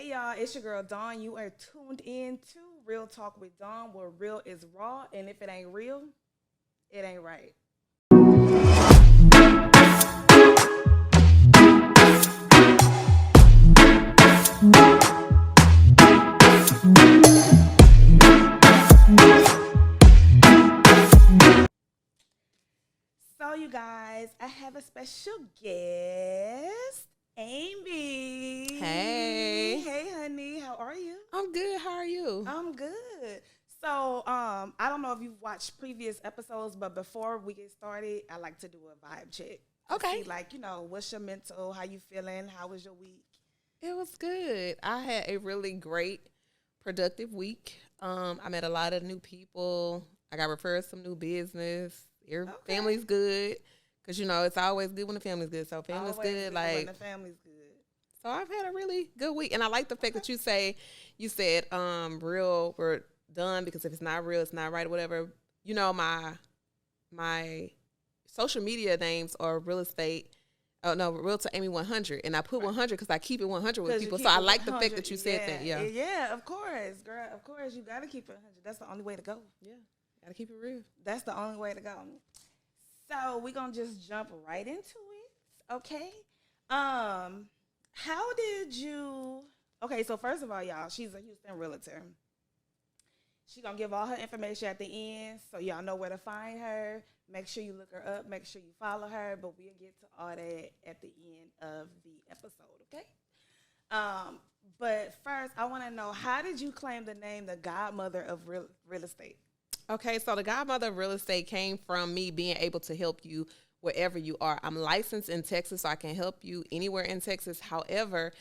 Hey y'all, it's your girl Dawn. You are tuned in to Real Talk with Dawn, where real is raw, and if it ain't real, it ain't right. So, you guys, I have a special guest, Amy. Hey. Hey, honey. How are you? I'm good. How are you? I'm good. So, I don't know if you've watched previous episodes, but before we get started, I like to do a vibe check. Okay. See, like, what's your mental? How you feeling? How was your week? It was good. I had a really great, productive week. I met a lot of new people. I got referred some new business. Your family's good. Because, it's always good when the family's good. So, family's Always good. when the family's good. So, I've had a really good week. And I like the fact that you said, real, we're done. Because if it's not real, it's not right or whatever. My social media names are real estate. Oh, no, Realtor Amy 100. And I put 100 because I keep it 100 with people. So I like the fact that you said that. Yeah. Yeah, of course, girl. Of course, you got to keep it 100. That's the only way to go. Yeah. Got to keep it real. That's the only way to go. So we're going to just jump right into it. Okay. How did you... Okay, so first of all, y'all, she's a Houston realtor. She's going to give all her information at the end so y'all know where to find her. Make sure you look her up. Make sure you follow her. But we'll get to all that at the end of the episode, okay? But first, I want to know, how did you claim the name the Godmother of real estate? Okay, so the Godmother of real estate came from me being able to help you wherever you are. I'm licensed in Texas, so I can help you anywhere in Texas. However,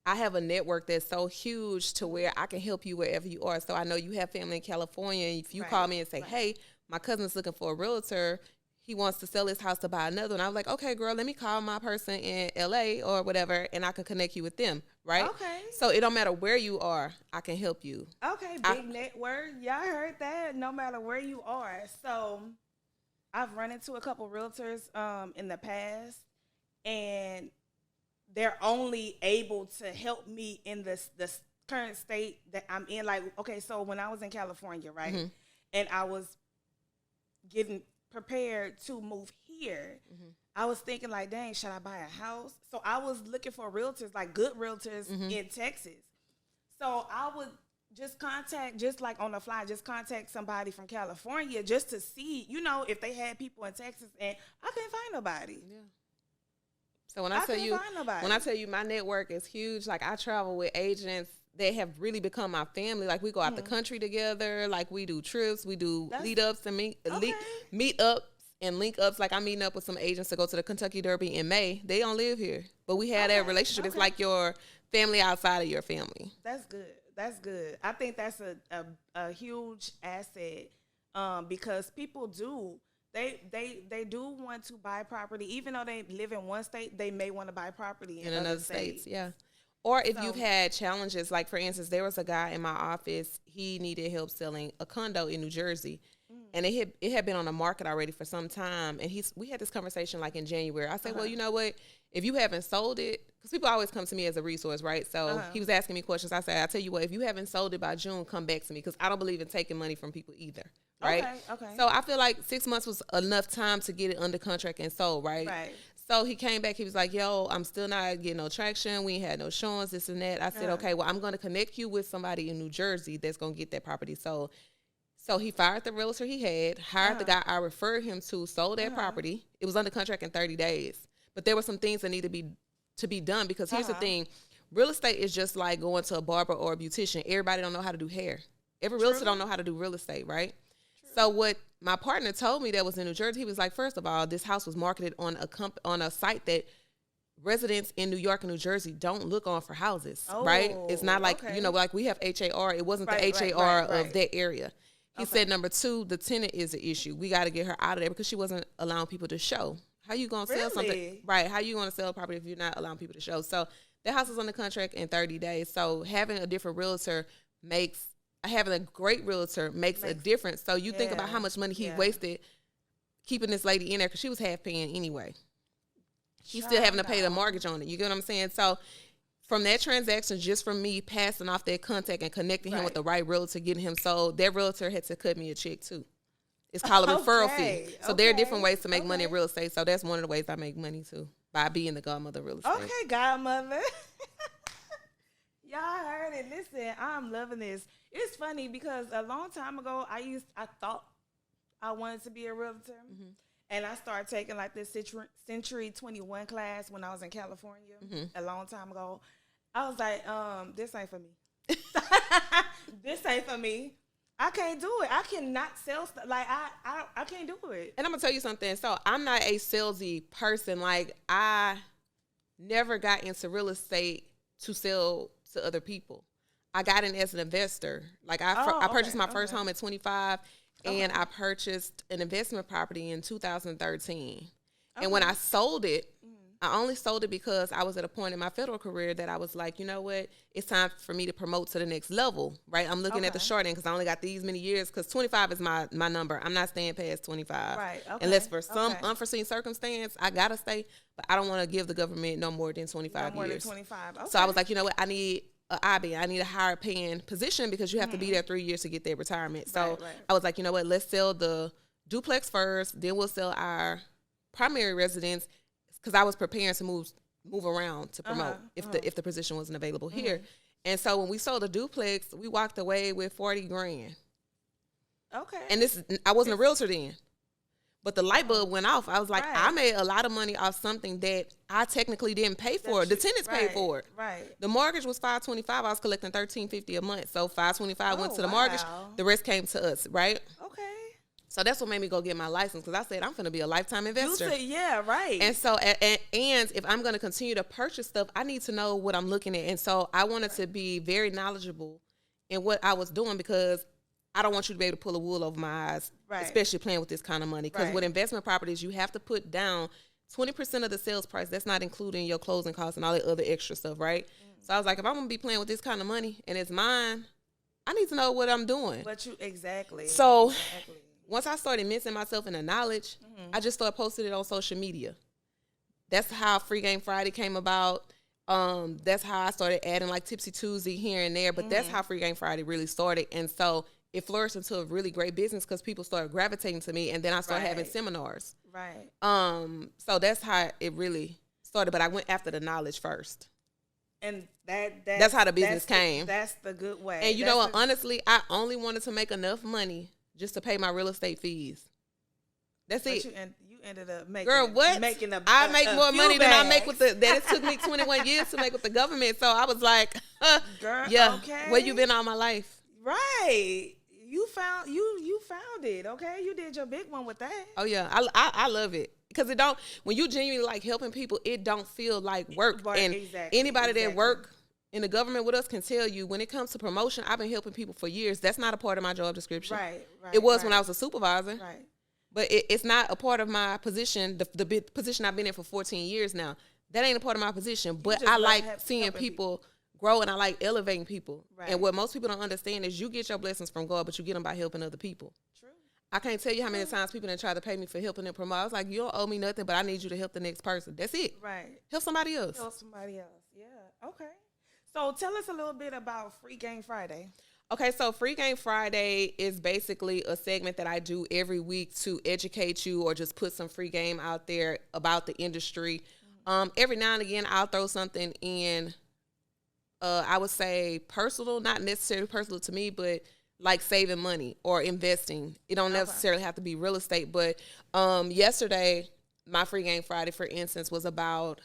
I have a network that's so huge to where I can help you wherever you are. So I know you have family in California. If you call me and say, hey, my cousin's looking for a realtor, he wants to sell his house to buy another. And I was like, okay, girl, let me call my person in LA or whatever, and I can connect you with them, right? Okay. So it don't matter where you are, I can help you. Okay, big network. Y'all heard that? No matter where you are. So I've run into a couple realtors in the past, and they're only able to help me in this current state that I'm in. Like, okay, so when I was in California, right, Mm-hmm. and I was getting prepared to move here, Mm-hmm. I was thinking like, dang, should I buy a house? So I was looking for realtors, like good realtors in Texas. So I would just like on the fly, just contact somebody from California just to see, if they had people in Texas, and I couldn't find nobody. Yeah. So when I tell you my network is huge, like I travel with agents that have really become my family. Like we go out the country together, like we do trips, we do lead-ups and meet-ups and link-ups. Like I'm meeting up with some agents to go to the Kentucky Derby in May. They don't live here, but we had that relationship. It's like your family outside of your family. That's good. That's good. I think that's a huge asset because people do. They do want to buy property. Even though they live in one state, they may want to buy property in other states. Yeah. Or if you've had challenges, like for instance, there was a guy in my office, he needed help selling a condo in New Jersey. And it had been on the market already for some time. And we had this conversation like in January. I said, well, you know what? If you haven't sold it, because people always come to me as a resource, right? So he was asking me questions. I said, I tell you what, if you haven't sold it by June, come back to me, because I don't believe in taking money from people either, right? Okay. So I feel like 6 months was enough time to get it under contract and sold, right? Right. So he came back. He was like, yo, I'm still not getting no traction. We ain't had no showings, this and that. I said, okay, well, I'm going to connect you with somebody in New Jersey that's going to get that property sold. So he fired the realtor he had, hired the guy I referred him to, sold that property. It was under contract in 30 days. But there were some things that needed to be done, because here's the thing. Real estate is just like going to a barber or a beautician. Everybody don't know how to do hair. Every realtor don't know how to do real estate, right? True. So what my partner told me that was in New Jersey, he was like, first of all, this house was marketed on a site that residents in New York and New Jersey don't look on for houses, right? It's not like, like we have HAR. It wasn't the HAR of that area. He said, number two, the tenant is an issue. We got to get her out of there because she wasn't allowing people to show. How you going to sell something? Right. How you going to sell a property if you're not allowing people to show? So that house is under contract in 30 days. So having a different realtor having a great realtor makes a difference. So you think about how much money he wasted keeping this lady in there, because she was half paying anyway. He's still having to pay the mortgage on it. You get what I'm saying? So from that transaction, just from me passing off that contact and connecting him with the right realtor, getting him sold, that realtor had to cut me a check too. It's called a referral fee. So there are different ways to make money in real estate. So that's one of the ways I make money too, by being the godmother of real estate. Okay, godmother. Y'all heard it. Listen, I'm loving this. It's funny because a long time ago, I thought I wanted to be a realtor. Mm-hmm. And I started taking like this Century 21 class when I was in California a long time ago. I was like, this ain't for me. This ain't for me. I can't do it. I cannot sell stuff. Like, I can't do it. And I'm going to tell you something. So I'm not a salesy person. Like, I never got into real estate to sell to other people. I got in as an investor. Like, I purchased my first home at 25. And I purchased an investment property in 2013. Okay. And when I sold it, I only sold it because I was at a point in my federal career that I was like, you know what? It's time for me to promote to the next level, right? I'm looking at the short end because I only got these many years because 25 is my number. I'm not staying past 25. Right. Okay. Unless for some unforeseen circumstance, I got to stay. But I don't want to give the government no more than 25 years. No more than 25. Okay. So I was like, you know what? I need I need a higher paying position because you have to be there 3 years to get their retirement. So I was like, you know what, let's sell the duplex first, then we'll sell our primary residence because I was preparing to move around to promote if the position wasn't available here. And so when we sold the duplex, we walked away with $40,000. Okay. And I wasn't a realtor then. But the light bulb went off. I was like, I made a lot of money off something that I technically didn't pay for. The tenants paid for it. Right. The mortgage was $525. I was collecting $1,350 a month. So $525 went to the mortgage. The rest came to us, right? Okay. So that's what made me go get my license because I said I'm going to be a lifetime investor. You said, yeah, right. And so, and if I'm going to continue to purchase stuff, I need to know what I'm looking at. And so I wanted to be very knowledgeable in what I was doing because I don't want you to be able to pull a wool over my eyes, especially playing with this kind of money. Because with investment properties, you have to put down 20% of the sales price. That's not including your closing costs and all the other extra stuff, right? So I was like, if I'm going to be playing with this kind of money and it's mine, I need to know what I'm doing. Exactly. So once I started missing myself in the knowledge, I just started posting it on social media. That's how Free Game Friday came about. That's how I started adding like Tipsy Tuesday here and there. But that's how Free Game Friday really started. And so it flourished into a really great business because people started gravitating to me, and then I started having seminars. Right. So that's how it really started. But I went after the knowledge first, and that's how the business came. That's the good way. And you know what? Honestly, I only wanted to make enough money just to pay my real estate fees. That's it. You ended up making. Girl, what? I make more money than I make with that it took me 21 years to make with the government. So I was like, girl, okay. Where you been all my life? Right. You found it, okay? You did your big one with that. Oh yeah, I love it because it don't. When you genuinely like helping people, it don't feel like work. And anybody that work in the government with us can tell you when it comes to promotion, I've been helping people for years. That's not a part of my job description. Right. It was when I was a supervisor. Right. But it's not a part of my position. The position I've been in for 14 years now. That ain't a part of my position. But I like seeing people grow, and I like elevating people. Right. And what most people don't understand is you get your blessings from God, but you get them by helping other people. True. I can't tell you how many times people done try to pay me for helping them promote. I was like, you don't owe me nothing, but I need you to help the next person. That's it. Right. Help somebody else. Yeah. Okay. So tell us a little bit about Free Game Friday. Okay, so Free Game Friday is basically a segment that I do every week to educate you or just put some free game out there about the industry. Every now and again, I'll throw something in. I would say personal, not necessarily personal to me, but like saving money or investing. It don't necessarily have to be real estate. But yesterday, my Free Game Friday, for instance, was about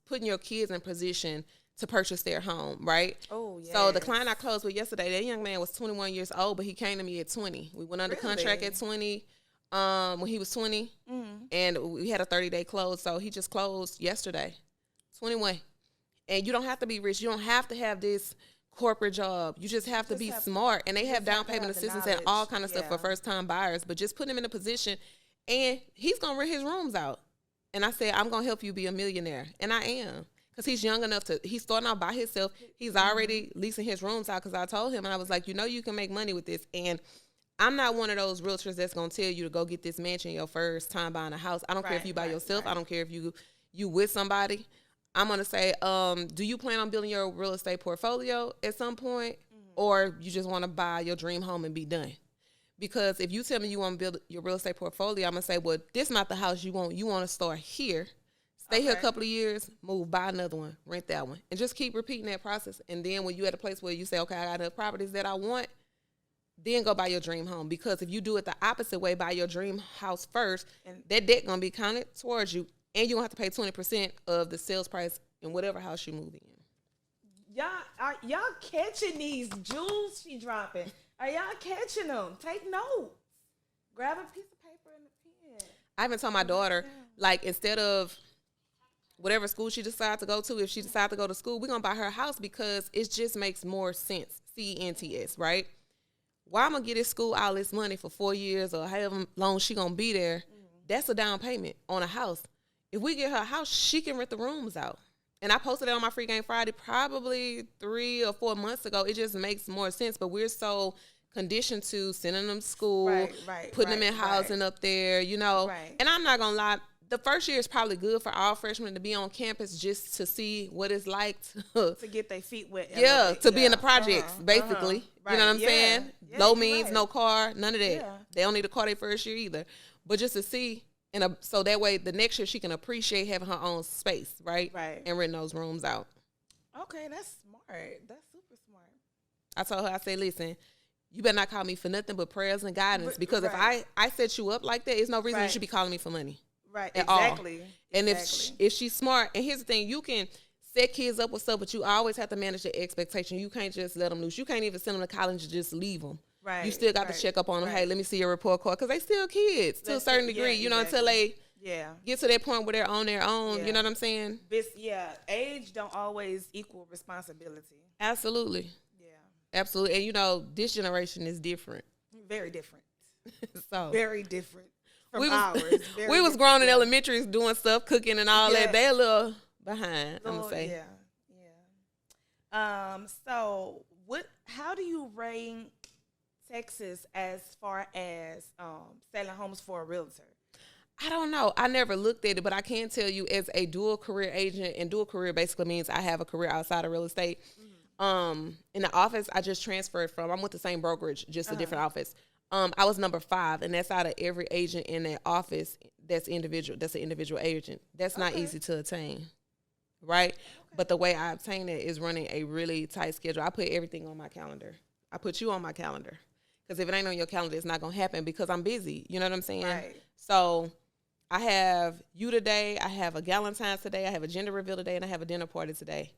putting your kids in position to purchase their home, right? Oh, yeah. So the client I closed with yesterday, that young man was 21 years old, but he came to me at 20. We went under contract at 20 when he was 20, and we had a 30-day close. So he just closed yesterday, 21. And you don't have to be rich. You don't have to have this corporate job. You just have to be smart. And they have down payment assistance and all kind of stuff for first-time buyers. But just put him in a position, and he's going to rent his rooms out. And I said, I'm going to help you be a millionaire. And I am. Because he's young enough he's starting out by himself. He's already leasing his rooms out because I told him. And I was like, you can make money with this. And I'm not one of those realtors that's going to tell you to go get this mansion your first time buying a house. I don't care if you by yourself. I don't care if you with somebody. I'm going to say, do you plan on building your real estate portfolio at some point? Or you just want to buy your dream home and be done? Because if you tell me you want to build your real estate portfolio, I'm going to say, well, this is not the house you want. You want to start here. Stay here a couple of years, move, buy another one, rent that one. And just keep repeating that process. And then when you're at a place where you say, okay, I got enough properties that I want, then go buy your dream home. Because if you do it the opposite way, buy your dream house first, and that debt going to be counted towards you. And you're going to have to pay 20% of the sales price in whatever house you move in. Y'all catching these jewels she dropping. Are y'all catching them? Take notes. Grab a piece of paper and a pen. I even told my daughter, like, instead of whatever school she decides to go to, if she decides to go to school, we're going to buy her a house because it just makes more sense. CENTS, right? Why I'm going to get this school all this money for 4 years or however long she going to be there, that's a down payment on a house. If we get her a house, she can rent the rooms out. And I posted it on my Free Game Friday probably 3 or 4 months ago. It just makes more sense. But we're so conditioned to sending them to school, putting them in housing up there, you know. Right. And I'm not going to lie. The first year is probably good for all freshmen to be on campus just to see what it's like to get their feet wet. Yeah, to be in the projects, basically. Right. You know what I'm saying? Yeah, low means, no car, none of that. Yeah. They don't need a car their first year either. But just to see. So that way, the next year she can appreciate having her own space, right? Right. And rent those rooms out. Okay, that's smart. That's super smart. I told her, I said, listen, you better not call me for nothing but prayers and guidance. Because if I set you up like that, there's no reason you should be calling me for money. Right, exactly. And if she's smart, and here's the thing, you can set kids up with stuff, but you always have to manage their expectation. You can't just let them loose. You can't even send them to college and just leave them. Right. You still got to check up on them. Hey, let me see your report card. Because they still kids to a certain degree, you know, until they get to that point where they're on their own. Yeah. You know what I'm saying? Age don't always equal responsibility. Absolutely. Yeah. Absolutely. And, you know, this generation is different. Very different. Very different from ours. We was grown in elementary doing stuff, cooking and all that. They're a little behind, I'm going to say. Yeah. So, how do you rank Texas as far as selling homes for a realtor? I don't know. I never looked at it, but I can tell you as a dual career agent, and dual career basically means I have a career outside of real estate. In the office I just transferred from, I'm with the same brokerage, just a different office. I was number 5, and that's out of every agent in that office that's an individual agent. That's not easy to attain, right? But the way I obtain it is running a really tight schedule. I put everything on my calendar. I put you on my calendar. Because if it ain't on your calendar, it's not going to happen because I'm busy. You know what I'm saying? Right. So I have you today. I have a Galentine's today. I have a gender reveal today. And I have a dinner party today.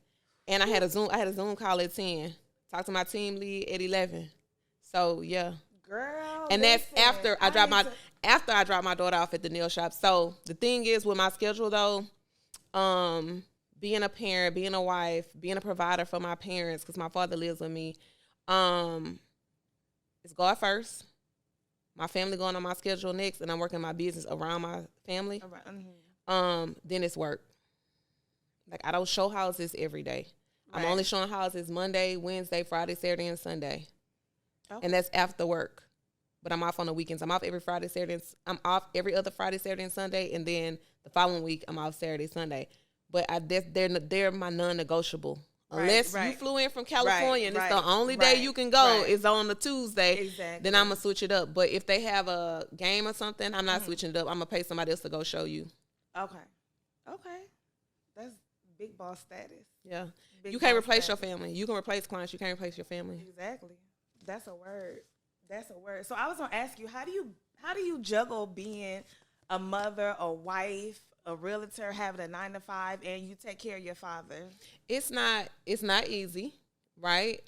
And I had a Zoom call at 10. Talk to my team lead at 11. So, yeah. Girl. And that's after I drop my daughter off at the nail shop. So the thing is with my schedule, though, being a parent, being a wife, being a provider for my parents, because my father lives with me, it's God first, my family going on my schedule next, and I'm working my business around my family. Then it's work. Like, I don't show houses every day. Right. I'm only showing houses Monday, Wednesday, Friday, Saturday, and Sunday. Okay. And that's after work. But I'm off on the weekends. I'm off every Friday, Saturday. I'm off every other Friday, Saturday, and Sunday. And then the following week, I'm off Saturday, Sunday. But they're my non-negotiable. Unless you flew in from California and it's the only day you can go is on a Tuesday, then I'm going to switch it up. But if they have a game or something, I'm not switching it up. I'm going to pay somebody else to go show you. Okay. That's big boss status. Yeah. You can't replace your family. You can replace clients. You can't replace your family. Exactly. That's a word. So I was going to ask you, how do you juggle being a mother, a wife, a realtor, having a 9-to-5, and you take care of your father? It's not easy, right?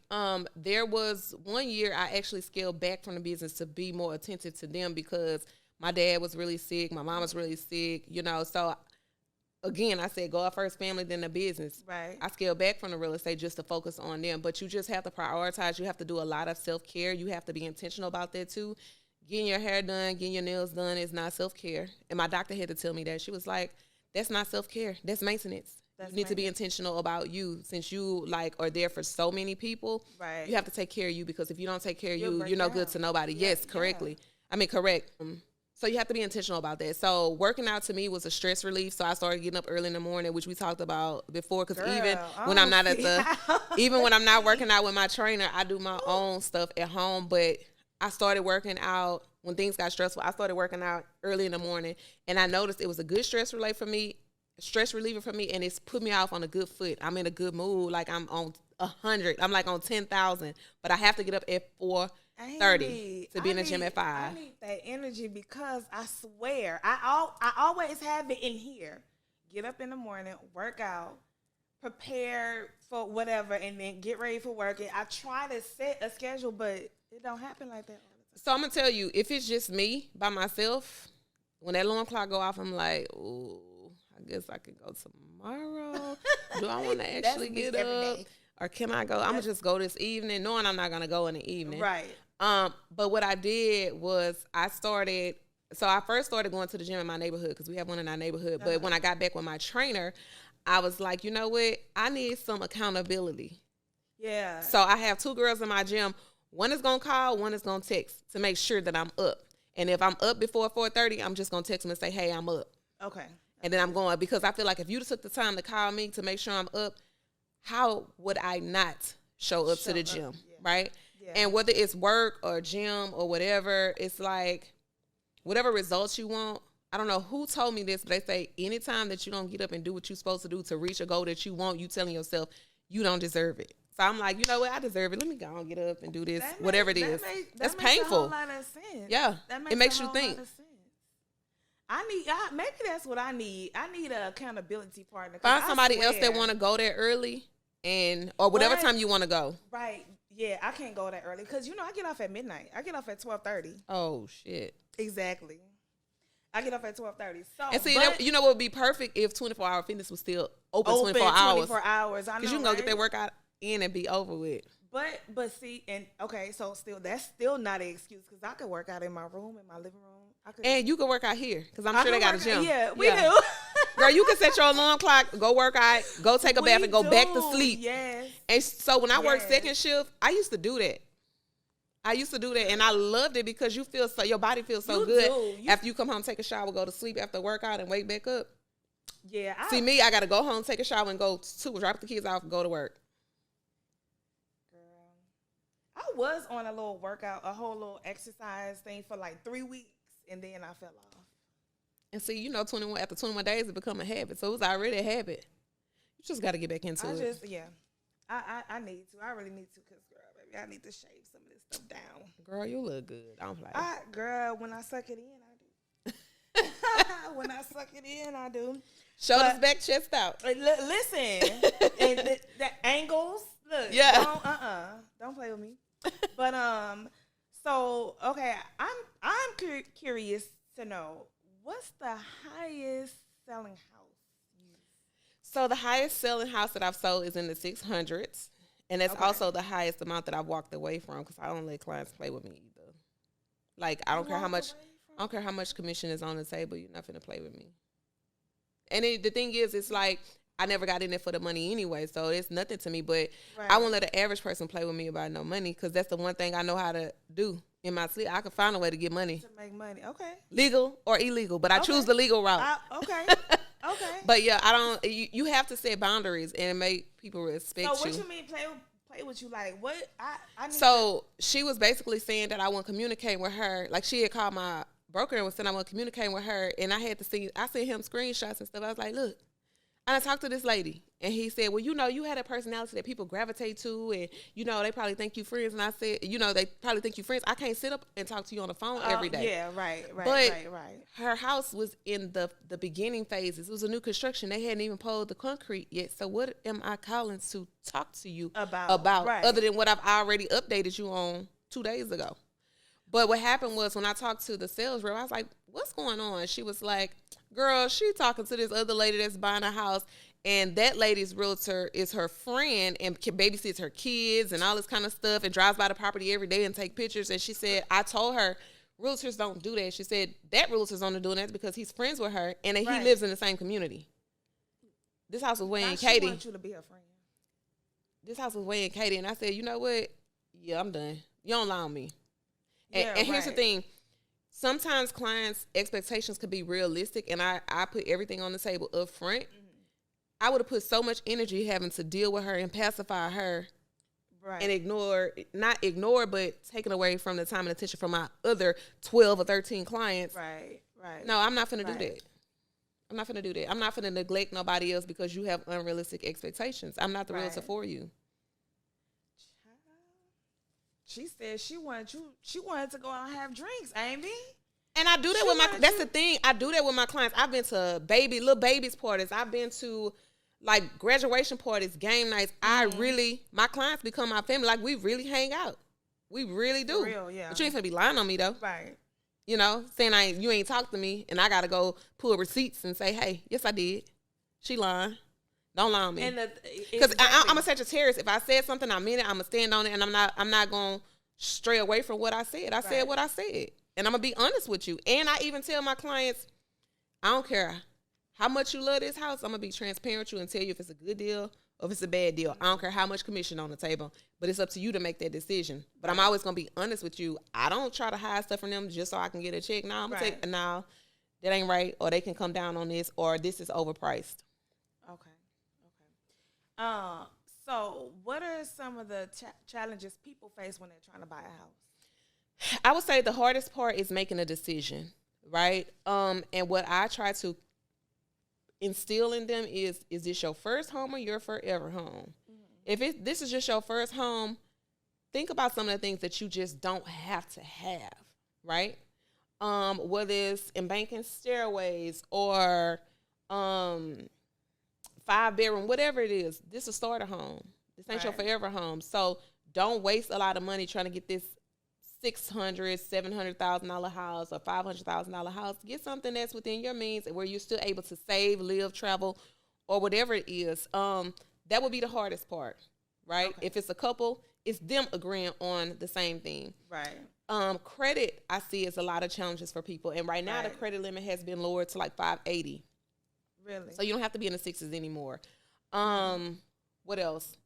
There was one year I actually scaled back from the business to be more attentive to them because my dad was really sick, my mom was really sick, you know. So again, I said God first, family, then the business. Right. I scaled back from the real estate just to focus on them. But you just have to prioritize. You have to do a lot of self-care. You have to be intentional about that too. Getting your hair done, getting your nails done is not self-care. And my doctor had to tell me that. She was like, that's not self-care. That's maintenance. You need to be intentional about you. Since you are there for so many people, you have to take care of you, because if you don't take care of you, you're no good to nobody. Yes, correctly. Yeah. I mean, correct. So you have to be intentional about that. So working out to me was a stress relief. So I started getting up early in the morning, which we talked about before. Because even when I'm not even when I'm not working out with my trainer, I do my own stuff at home. But I started working out when things got stressful. I started working out early in the morning, and I noticed it was a good stress reliever for me, and it's put me off on a good foot. I'm in a good mood, like I'm on 100. I'm like on 10,000, but I have to get up at 4:30 to be in the gym at 5. I need that energy because I swear I always have it in here. Get up in the morning, work out, prepare for whatever, and then get ready for work. And I try to set a schedule, but it don't happen like that all the time. So I'm gonna tell you, if it's just me by myself, when that alarm clock go off, I'm like, ooh, I guess I could go tomorrow. Do I want to actually get up? Or can I go? I'm going to just go this evening, knowing I'm not going to go in the evening. Right. But what I did was I first started going to the gym in my neighborhood because we have one in our neighborhood. But when I got back with my trainer, I was like, you know what? I need some accountability. Yeah. So I have 2 girls in my gym. One is going to call, one is going to text to make sure that I'm up. And if I'm up before 4:30, I'm just going to text them and say, hey, I'm up. Okay. And then I'm going, because I feel like if you took the time to call me to make sure I'm up, how would I not show up to the gym, right? Yeah. And whether it's work or gym or whatever, it's like whatever results you want. I don't know who told me this, but they say anytime that you don't get up and do what you're supposed to do to reach a goal that you want, you telling yourself you don't deserve it. So I'm like, you know what? I deserve it. Let me go and get up and do this, whatever it is. That's painful. That makes a whole lot of sense. Yeah, it makes you think. Maybe that's what I need. I need an accountability partner. Find somebody else that want to go there early or whatever time you want to go. Right. Yeah, I can't go that early because, I get off at midnight. I get off at 12:30. Oh, shit. Exactly. I get off at 12:30. So, and see, what would be perfect if 24-hour fitness was still open 24 hours. 24 hours. Because you can go get that workout in and be over with. But see, and okay, so that's still not an excuse because I could work out in my room, in my living room. And you can work out here because I'm sure they got a gym. Yeah, we do. Girl, you can set your alarm clock, go work out, go take a bath, and go back to sleep. Yes. And so when I worked second shift, I used to do that. And I loved it because your body feels so good after you come home, take a shower, go to sleep after workout, and wake back up. Yeah. See me, I got to go home, take a shower, and go drop the kids off, and go to work. I was on a little workout, a whole little exercise thing for like 3 weeks, and then I fell off. And see, after 21 days, it become a habit. So it was already a habit. You just got to get back into it. I need to. I really need to because, girl, baby, I need to shave some of this stuff down. Girl, you look good. I don't play. Girl, when I suck it in, I do. When I suck it in, I do. Shoulders back, chest out. Listen, and the angles, look. Yeah. Don't play with me. But so okay, I'm curious to know what's the highest selling house? So the highest selling house that I've sold is in the 600s, and that's also the highest amount that I've walked away from because I don't let clients play with me either. Like I don't care how much commission is on the table. You're not finna play with me. And the thing is, it's like I never got in there for the money anyway, so it's nothing to me. But I won't let an average person play with me about no money because that's the one thing I know how to do in my sleep. I can find a way to get money. To make money, okay. Legal or illegal, but I choose the legal route. Okay. But yeah, I don't. You have to set boundaries and make people respect you. So what you mean play with you? Like what? She was basically saying that I wouldn't communicate with her. Like she had called my broker and was saying I wouldn't communicate with her, and I had to see. I sent him screenshots and stuff. I was like, look. And I talked to this lady, and he said, well, you had a personality that people gravitate to, and, they probably think you friends. And I said, they probably think you friends. I can't sit up and talk to you on the phone every day. Yeah, right. But her house was in the beginning phases. It was a new construction. They hadn't even poured the concrete yet. So what am I calling to talk to you about other than what I've already updated you on 2 days ago? But what happened was when I talked to the sales rep, I was like, what's going on? She was like, girl, she talking to this other lady that's buying a house, and that lady's realtor is her friend and babysits her kids and all this kind of stuff and drives by the property every day and take pictures. And she said, I told her, realtors don't do that. She said, that realtor's only doing that because he's friends with her and he lives in the same community. This house was way in Katy. She wants you to be her friend. This house was way in Katy. And I said, you know what? Yeah, I'm done. You don't lie on me. And here's the thing. sometimes clients' expectations could be realistic, and I put everything on the table up front. I would have put so much energy having to deal with her and pacify her, right, and not ignore, but taking away from the time and attention from my other 12 or 13 clients. Right. No, I'm not finna do that. I'm not finna do that. I'm not finna neglect nobody else because you have unrealistic expectations. I'm not the realtor for you. She said she wanted to go out and have drinks, Amy. And I do that that's the thing. I do that with my clients. I've been to little babies parties. I've been to like graduation parties, game nights. My clients become my family. Like, we really hang out. We really do. For real, yeah. But you ain't finna be lying on me though. Right. You know, saying you ain't talked to me and I gotta go pull receipts and say, hey, yes I did. She lying. Don't lie on me. Because I'm a Sagittarius. If I said something, I mean it. I'm gonna stand on it, and I'm not gonna stray away from what I said. I said what I said, and I'm gonna be honest with you. And I even tell my clients, I don't care how much you love this house. I'm gonna be transparent with you and tell you if it's a good deal or if it's a bad deal. I don't care how much commission on the table, but it's up to you to make that decision. But I'm always gonna be honest with you. I don't try to hide stuff from them just so I can get a check. No, I'm gonna take that ain't right, or they can come down on this, or this is overpriced. Okay. So what are some of the challenges people face when they're trying to buy a house? I would say the hardest part is making a decision, right? And what I try to instill in them is this your first home or your forever home? Mm-hmm. If this is just your first home, think about some of the things that you just don't have to have, right? Whether it's embanking stairways or 5-bedroom, whatever it is, this is a starter home. This ain't your forever home. So don't waste a lot of money trying to get this $600,000, $700,000 house or $500,000 house. Get something that's within your means and where you're still able to save, live, travel, or whatever it is. That would be the hardest part, right? Okay. If it's a couple, it's them agreeing on the same thing. Right. Credit, I see, is a lot of challenges for people. And right now, the credit limit has been lowered to like 580. Really? So you don't have to be in the 6s anymore. What else?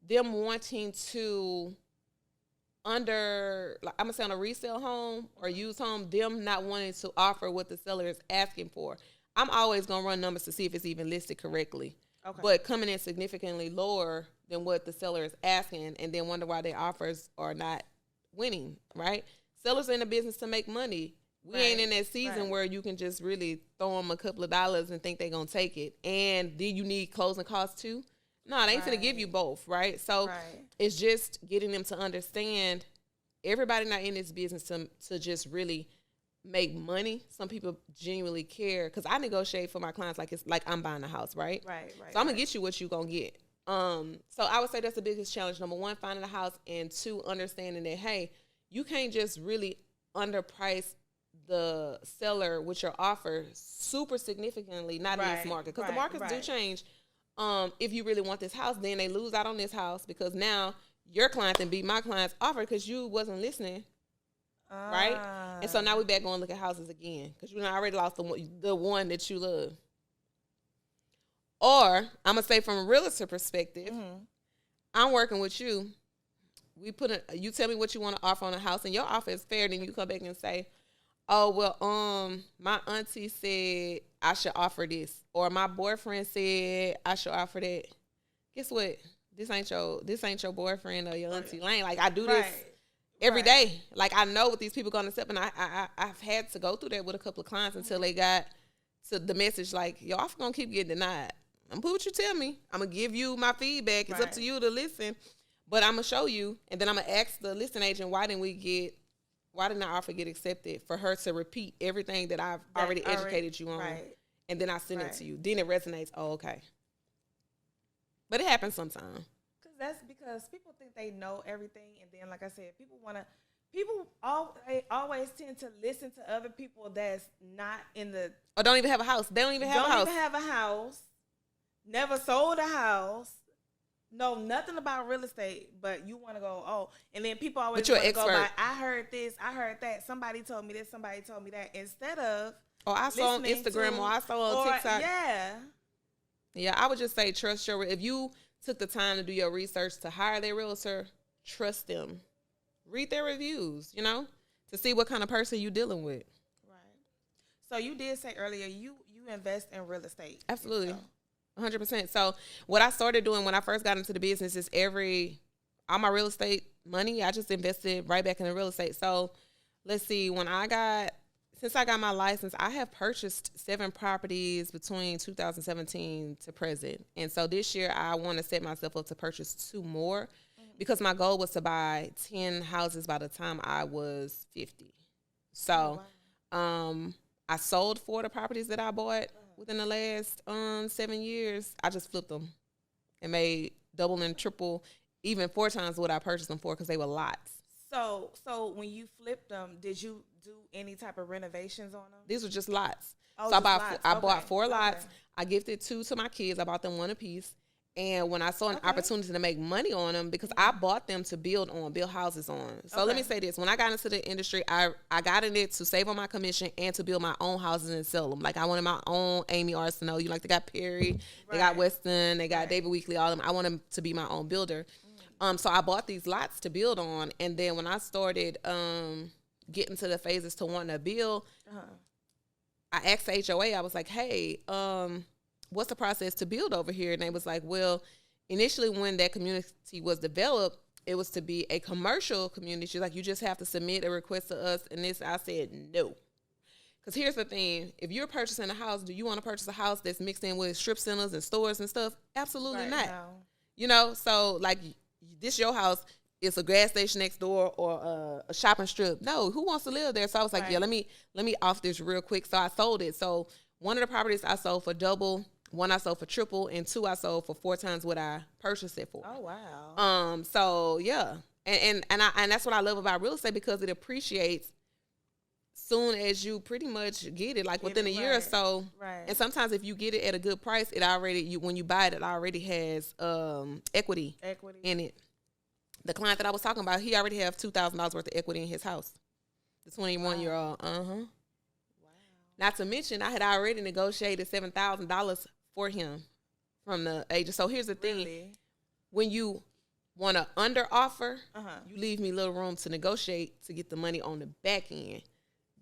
Them wanting to I'm gonna say on a resale home or used home, them not wanting to offer what the seller is asking for. I'm always gonna run numbers to see if it's even listed correctly. Okay. But coming in significantly lower than what the seller is asking, and then wonder why their offers are not winning, right? Sellers are in the business to make money. We ain't in that season where you can just really throw them a couple of dollars and think they're going to take it. And do you need closing costs too? No, they ain't going to give you both, right? So it's just getting them to understand everybody not in this business to just really make money. Some people genuinely care because I negotiate for my clients like it's like I'm buying a house, right? Right. So I'm going to get you what you're going to get. So I would say that's the biggest challenge. Number one, finding a house, and two, understanding that, hey, you can't just really underprice the seller with your offer super significantly, not in this market, because the markets do change. If you really want this house, then they lose out on this house because now your client can beat my client's offer because you wasn't listening, right? And so now we back going to look at houses again because you already lost the one that you love. Or I'm gonna say from a realtor perspective, I'm working with you. You tell me what you want to offer on a house, and your offer is fair. Then you come back and say, oh, well, my auntie said I should offer this, or my boyfriend said I should offer that. Guess what? This ain't your boyfriend or your auntie Lane. Like, I do this every day. Like, I know what these people gonna accept, and I've had to go through that with a couple of clients until they got to the message like, your offer gonna keep getting denied. I'm gonna put what you tell me. I'm gonna give you my feedback. It's up to you to listen, but I'm gonna show you, and then I'm gonna ask the listing agent, why didn't the offer get accepted, for her to repeat everything that I've already educated you on, and then I send it to you. Then it resonates. Oh, okay. But it happens sometimes. That's because people think they know everything, and then, like I said, people always tend to listen to other people that's not in the or don't even have a house. They don't even have a house. Never sold a house. Know nothing about real estate, but you want to go, and then people always want to go by, I heard this, I heard that, somebody told me this, somebody told me that, instead of I saw on Instagram or I saw on TikTok. Yeah, I would just say trust if you took the time to do your research to hire their realtor, trust them. Read their reviews, to see what kind of person you're dealing with. So you did say earlier you invest in real estate. Absolutely. yourself. 100%. So what I started doing when I first got into the business is all my real estate money, I just invested right back in the real estate. So let's see, since I got my license, I have purchased 7 properties between 2017 to present. And so this year I want to set myself up to purchase 2 more because my goal was to buy 10 houses by the time I was 50. So, I sold 4 of the properties that I bought within the last 7 years. I just flipped them and made double and triple, even 4 times what I purchased them for because they were lots. So when you flipped them, did you do any type of renovations on them? These were just lots. Oh, So just I lots. bought 4 Okay. lots. I gifted 2 to my kids. I bought them 1 apiece. And when I saw an opportunity to make money on them, because I bought them to build houses on. So let me say this. When I got into the industry, I got in it to save on my commission and to build my own houses and sell them. Like I wanted my own Amy Arceneaux. They got Perry, they got Weston, they got David Weekley, all of them. I want them to be my own builder. So I bought these lots to build on. And then when I started getting to the phases to wanting to build, I asked the HOA, I was like, hey, what's the process to build over here? And they was like, well, initially when that community was developed, it was to be a commercial community. She's like, you just have to submit a request to us. And I said, no. Because here's the thing. If you're purchasing a house, do you want to purchase a house that's mixed in with strip centers and stores and stuff? Absolutely not. So like this your house, it's a gas station next door or a shopping strip. No, who wants to live there? So I was like, yeah, let me off this real quick. So I sold it. So one of the properties I sold for double, 1 I sold for triple, and 2 I sold for 4 times what I purchased it for. Oh wow. So yeah, and that's what I love about real estate because it appreciates soon as you pretty much get it, like within a year or so. Right. And sometimes if you get it at a good price, when you buy it, it already has equity in it. The client that I was talking about, he already have $2,000 worth of equity in his house. The 21-year-old. Wow. Not to mention, I had already negotiated $7,000 for him from the agent. So here's the thing: when you want to under offer, you leave me little room to negotiate to get the money on the back end.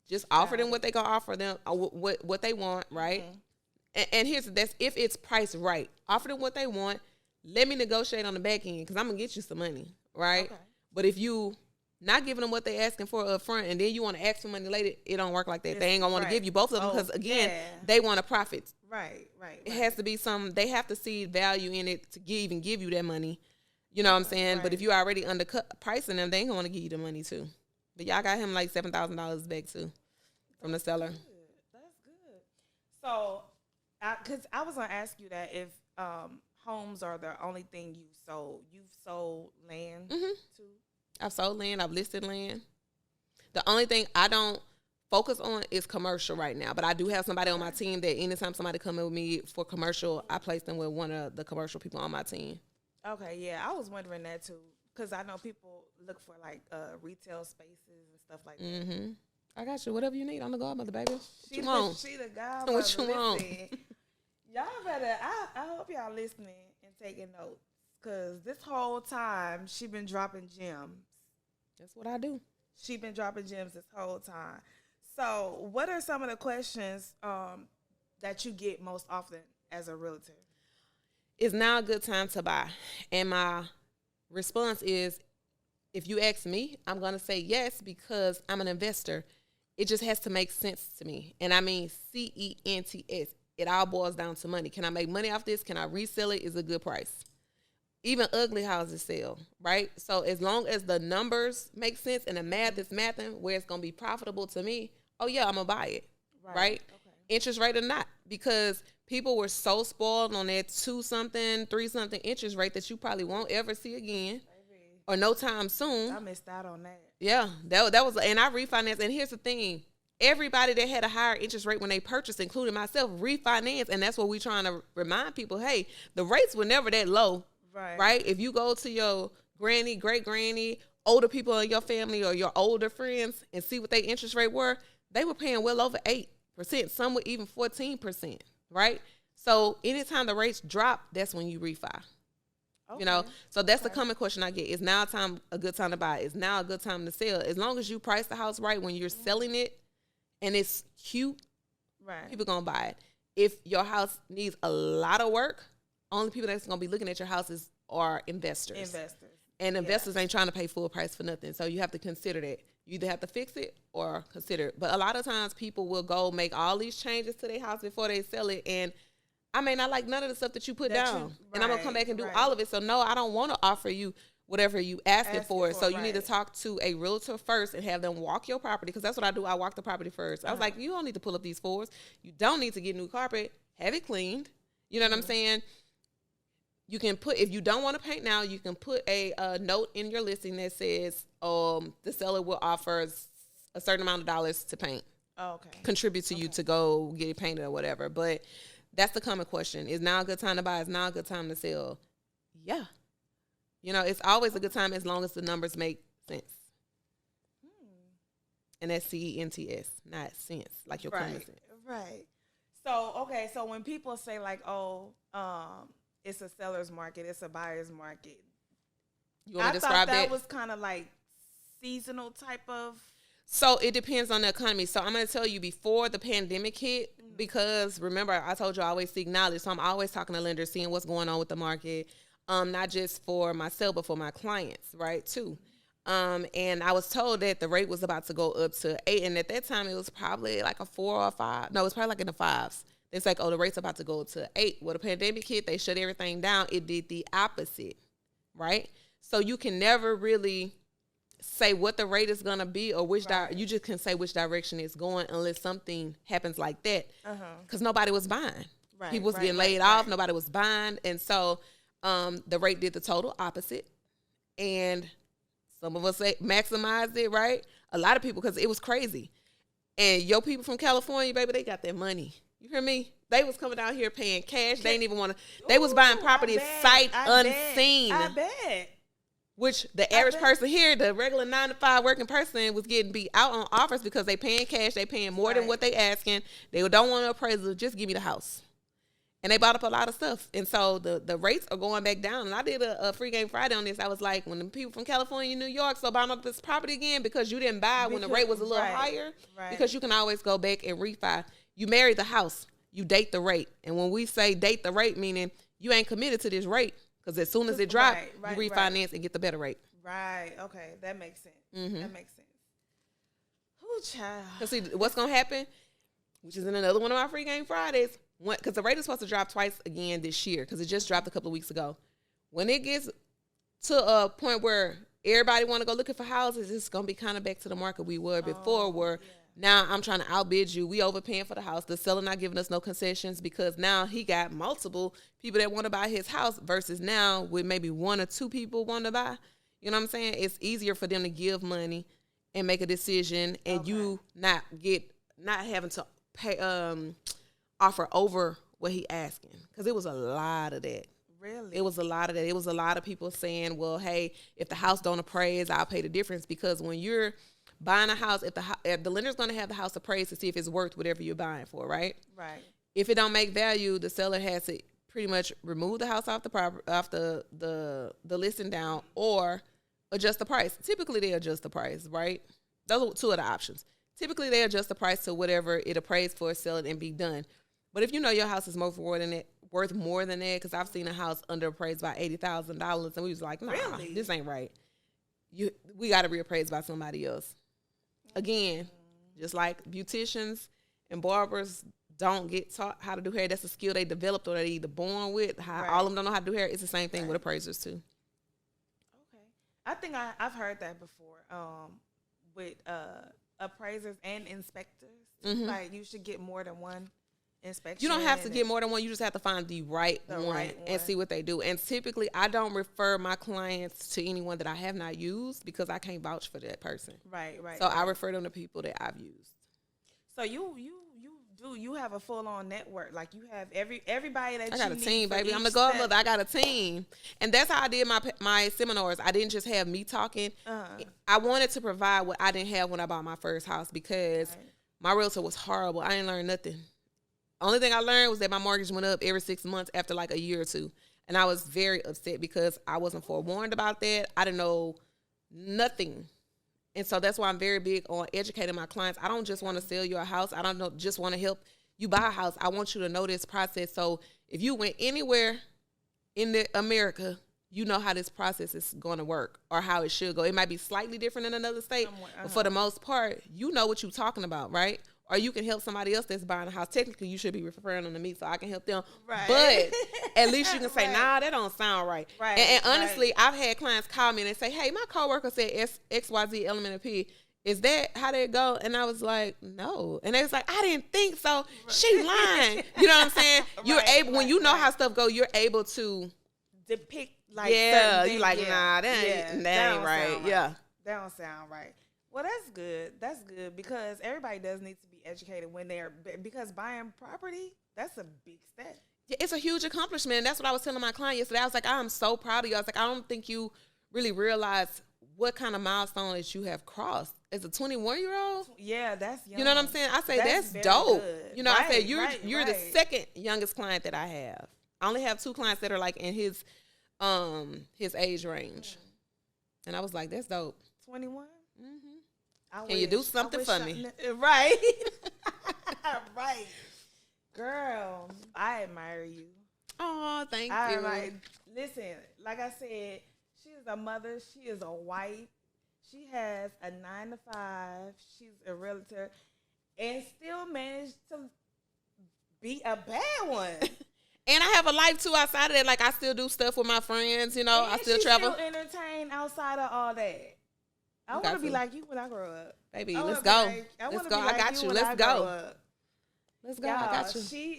Just offer them what they gonna offer them, what they want, right? And that's if it's priced right. Offer them what they want. Let me negotiate on the back end because I'm gonna get you some money, right? Okay. But if you not giving them what they asking for up front and then you want to ask for money later, it don't work like that. They ain't gonna want to give you both of them because again, they want a profit. Right. It has to be they have to see value in it to even give you that money. You know what I'm saying? Right. But if you already undercut pricing them, they ain't gonna want to give you the money too. But y'all got him like $7,000 back too from the seller. That's good. So, because I was gonna ask you that if homes are the only thing you sold, you've sold land too. I've sold land. I've listed land. The only thing I don't focus on is commercial right now. But I do have somebody on my team that anytime somebody come in with me for commercial, I place them with one of the commercial people on my team. Okay, yeah. I was wondering that too. Because I know people look for like retail spaces and stuff like that. I got you. Whatever you need. I'm the godmother, baby. She the godmother. What you want? Y'all better, I hope y'all listening and taking notes. Because this whole time, she been dropping gems. That's what I do. She been dropping gems this whole time. So what are some of the questions that you get most often as a realtor? Is now a good time to buy? And my response is, if you ask me, I'm going to say yes because I'm an investor. It just has to make sense to me. And I mean CENTS. It all boils down to money. Can I make money off this? Can I resell it? Is a good price. Even ugly houses sell, right? So as long as the numbers make sense and the math is mathing where it's going to be profitable to me, oh yeah, I'm going to buy it, right? Okay. Interest rate or not, because people were so spoiled on that 2-something, 3-something interest rate that you probably won't ever see again or no time soon. I missed out on that. Yeah, that was, and I refinanced. And here's the thing. Everybody that had a higher interest rate when they purchased, including myself, refinanced. And that's what we're trying to remind people. Hey, the rates were never that low. Right? If you go to your granny, great-granny, older people in your family or your older friends and see what their interest rate were, they were paying well over 8%. Some were even 14%, right? So anytime the rates drop, that's when you refi. Okay. You know, so that's the common question I get. Is now a good time to buy? Is now a good time to sell? As long as you price the house right when you're selling it and it's cute Right. People gonna buy it. If your house needs a lot of work, only people that's gonna be looking at your houses are investors. And investors ain't trying to pay full price for nothing. So you have to consider that. You either have to fix it or consider it. But a lot of times people will go make all these changes to their house before they sell it. And I may not like none of the stuff that you put down. And I'm going to come back and do all of it. So, no, I don't want to offer you whatever you asking for. So you need to talk to a realtor first and have them walk your property. Because that's what I do. I walk the property first. I was like, you don't need to pull up these floors. You don't need to get new carpet. Have it cleaned. You know what I'm saying? You can put, if you don't want to paint now, you can put a note in your listing that says the seller will offer a certain amount of dollars to paint. Oh, okay. Contribute to you to go get it painted or whatever. But that's the common question. Is now a good time to buy? Is now a good time to sell? Yeah. You know, it's always a good time as long as the numbers make sense. And that's CENTS, not sense, like your common sense. Right. So, okay, so when people say like, oh, it's a seller's market, it's a buyer's market. You want to describe that? I thought that was kind of like seasonal type of. So it depends on the economy. So I'm going to tell you before the pandemic hit, because remember I told you I always seek knowledge. So I'm always talking to lenders, seeing what's going on with the market, not just for myself, but for my clients, right, too. And I was told that the rate was about to go up to 8. And at that time, it was probably like a 4 or 5. No, it was probably like in the 5s. It's like, oh, the rate's about to go to 8. Well, the pandemic hit, they shut everything down. It did the opposite, right? So you can never really say what the rate is going to be or which you just can say which direction it's going unless something happens like that. Because nobody was buying. People was getting laid off. Nobody was buying. And so the rate did the total opposite. And some of us say maximize it, right? A lot of people, because it was crazy. And your people from California, baby, they got their money. You hear me? They was coming down here paying cash. They didn't even want to. They was buying properties sight unseen. I bet. Which the average person here, the regular 9-to-5 working person, was getting beat out on offers because they paying cash. They paying more than what they asking. They don't want an appraisal. Just give me the house. And they bought up a lot of stuff. And so the rates are going back down. And I did a free game Friday on this. I was like, when the people from California and New York start buying up this property again because you didn't buy when the rate was a little higher, because you can always go back and refi. You marry the house. You date the rate. And when we say date the rate, meaning you ain't committed to this rate. Because as soon as it drops, you refinance and get the better rate. Right. Okay. That makes sense. That makes sense. Ooh, child. Because see, what's going to happen, which is in another one of my free game Fridays, because the rate is supposed to drop twice again this year because it just dropped a couple of weeks ago. When it gets to a point where everybody want to go looking for houses, it's going to be kind of back to the market we were before where now I'm trying to outbid you. We overpaying for the house. The seller not giving us no concessions because now he got multiple people that want to buy his house versus now with maybe 1 or 2 people want to buy. You know what I'm saying? It's easier for them to give money and make a decision and you not having to pay offer over what he asking. Because it was a lot of that. Really? It was a lot of that. It was a lot of people saying, well, hey, if the house don't appraise, I'll pay the difference. Because when you're buying a house, if the lender's going to have the house appraised to see if it's worth whatever you're buying for, right? Right. If it don't make value, the seller has to pretty much remove the house off the listing down or adjust the price. Typically, they adjust the price, right? Those are 2 of the options. Typically, they adjust the price to whatever it appraised for, sell it, and be done. But if you know your house is worth more than that, because I've seen a house underappraised by $80,000, and we was like, nah, this ain't right. We got to reappraise by somebody else. Again, just like beauticians and barbers don't get taught how to do hair. That's a skill they developed or they're either born with. All of them don't know how to do hair. It's the same thing with appraisers too. Okay. I think I've heard that before with appraisers and inspectors. Like you should get more than one inspection. You don't have to get more than one. You just have to find the right one and see what they do. And typically, I don't refer my clients to anyone that I have not used because I can't vouch for that person. Right. So I refer them to people that I've used. So you have a full on network. Like you have everybody that I got you a team, need baby. I'm the godmother. I got a team, and that's how I did my seminars. I didn't just have me talking. I wanted to provide what I didn't have when I bought my first house because my realtor was horrible. I didn't learn nothing. Only thing I learned was that my mortgage went up every 6 months after like a year or 2. And I was very upset because I wasn't forewarned about that. I didn't know nothing. And so that's why I'm very big on educating my clients. I don't just want to sell you a house. I don't just want to help you buy a house, I want you to know this process. So if you went anywhere in America, you know how this process is going to work or how it should go. It might be slightly different in another state, but for the most part, you know what you're talking about, right? Or you can help somebody else that's buying a house. Technically, you should be referring them to me so I can help them. Right. But at least you can say, nah, that don't sound right. Right. And honestly, I've had clients call me and they say, hey, my coworker said XYZ element of P. Is that how they go? And I was like, no. And they was like, I didn't think so. Right. She lying. You know what I'm saying? You're able, when you know how stuff go, you're able to depict like you like, nah, that ain't right. Yeah. That don't sound right. Well, that's good. That's good because everybody does need to be educated because buying property, that's a big step. Yeah, it's a huge accomplishment. And that's what I was telling my client yesterday. I was like, I'm so proud of you. I was like, I don't think you really realize what kind of milestone that you have crossed as a 21-year-old. Yeah, that's young. You know what I'm saying? I say that's dope. Good. You know, right, I said you're the second youngest client that I have. I only have 2 clients that are like in his age range. And I was like, that's dope. 21? Can you do something for me? Right. Right. Girl, I admire you. Oh, thank you. Listen, like I said, she is a mother. She is a wife. She has a 9-to-5. She's a realtor. And still managed to be a bad one. And I have a life, too, outside of that. Like, I still do stuff with my friends, you know. And I still travel. Still entertain outside of all that. I want to be like you when I grow up. Baby, let's go. Let's go. I got you. Let's go. Let's go. I got you. She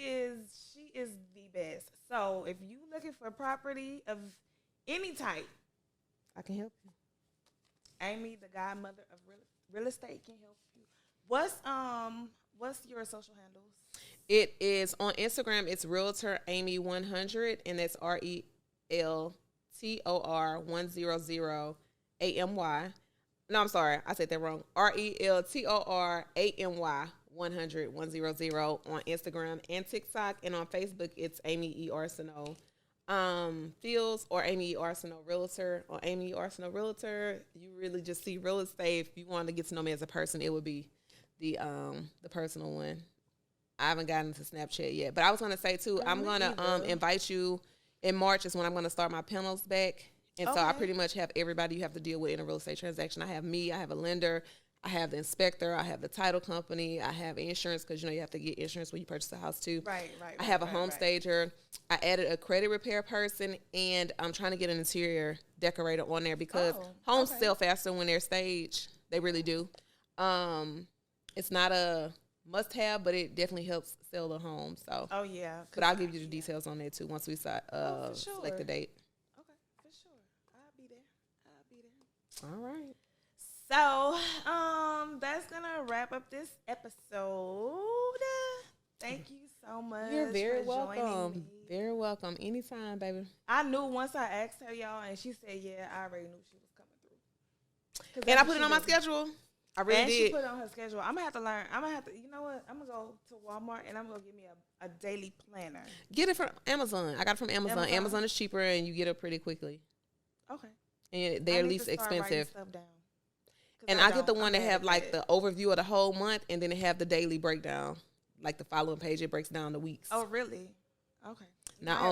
is the best. So if you looking for property of any type, I can help you. Amy, the godmother of real estate, can help you. What's your social handles? It is on Instagram. It's Realtor Amy 100, and it's RELTOR 100 AMY. No, I'm sorry. I said that wrong. RELTOR AMY 100 100 on Instagram and TikTok. And on Facebook, it's Amy E. Arceneaux Fields or Amy E. Arceneaux Realtor. On Amy E. Arceneaux Realtor, you really just see real estate. If you want to get to know me as a person, it would be the personal one. I haven't gotten to Snapchat yet. But I was going to say, too, I'm going to invite you in March is when I'm going to start my panels back. And so I pretty much have everybody you have to deal with in a real estate transaction. I have me, I have a lender, I have the inspector, I have the title company, I have insurance because, you know, you have to get insurance when you purchase a house too. Right. I have a home stager. I added a credit repair person, and I'm trying to get an interior decorator on there because homes sell faster when they're staged. They really do. It's not a must-have, but it definitely helps sell the home. So. Oh, yeah. But I'll give you the details on there too once we select the date. All right. So, that's gonna wrap up this episode. Thank you so much. You're very welcome. Very welcome. Anytime, baby. I knew once I asked her, y'all, and she said, "Yeah, I already knew she was coming through." And I put it on my schedule. I really did. She put it on her schedule. I'm gonna have to learn. I'm gonna have to. You know what? I'm gonna go to Walmart and I'm gonna get me a daily planner. Get it from Amazon. I got it from Amazon. Amazon is cheaper and you get it pretty quickly. Okay. And they're least expensive. And I get the one that have like the overview of the whole month, and then they have the daily breakdown, like the following page. It breaks down the weeks. Oh, really? Okay. Now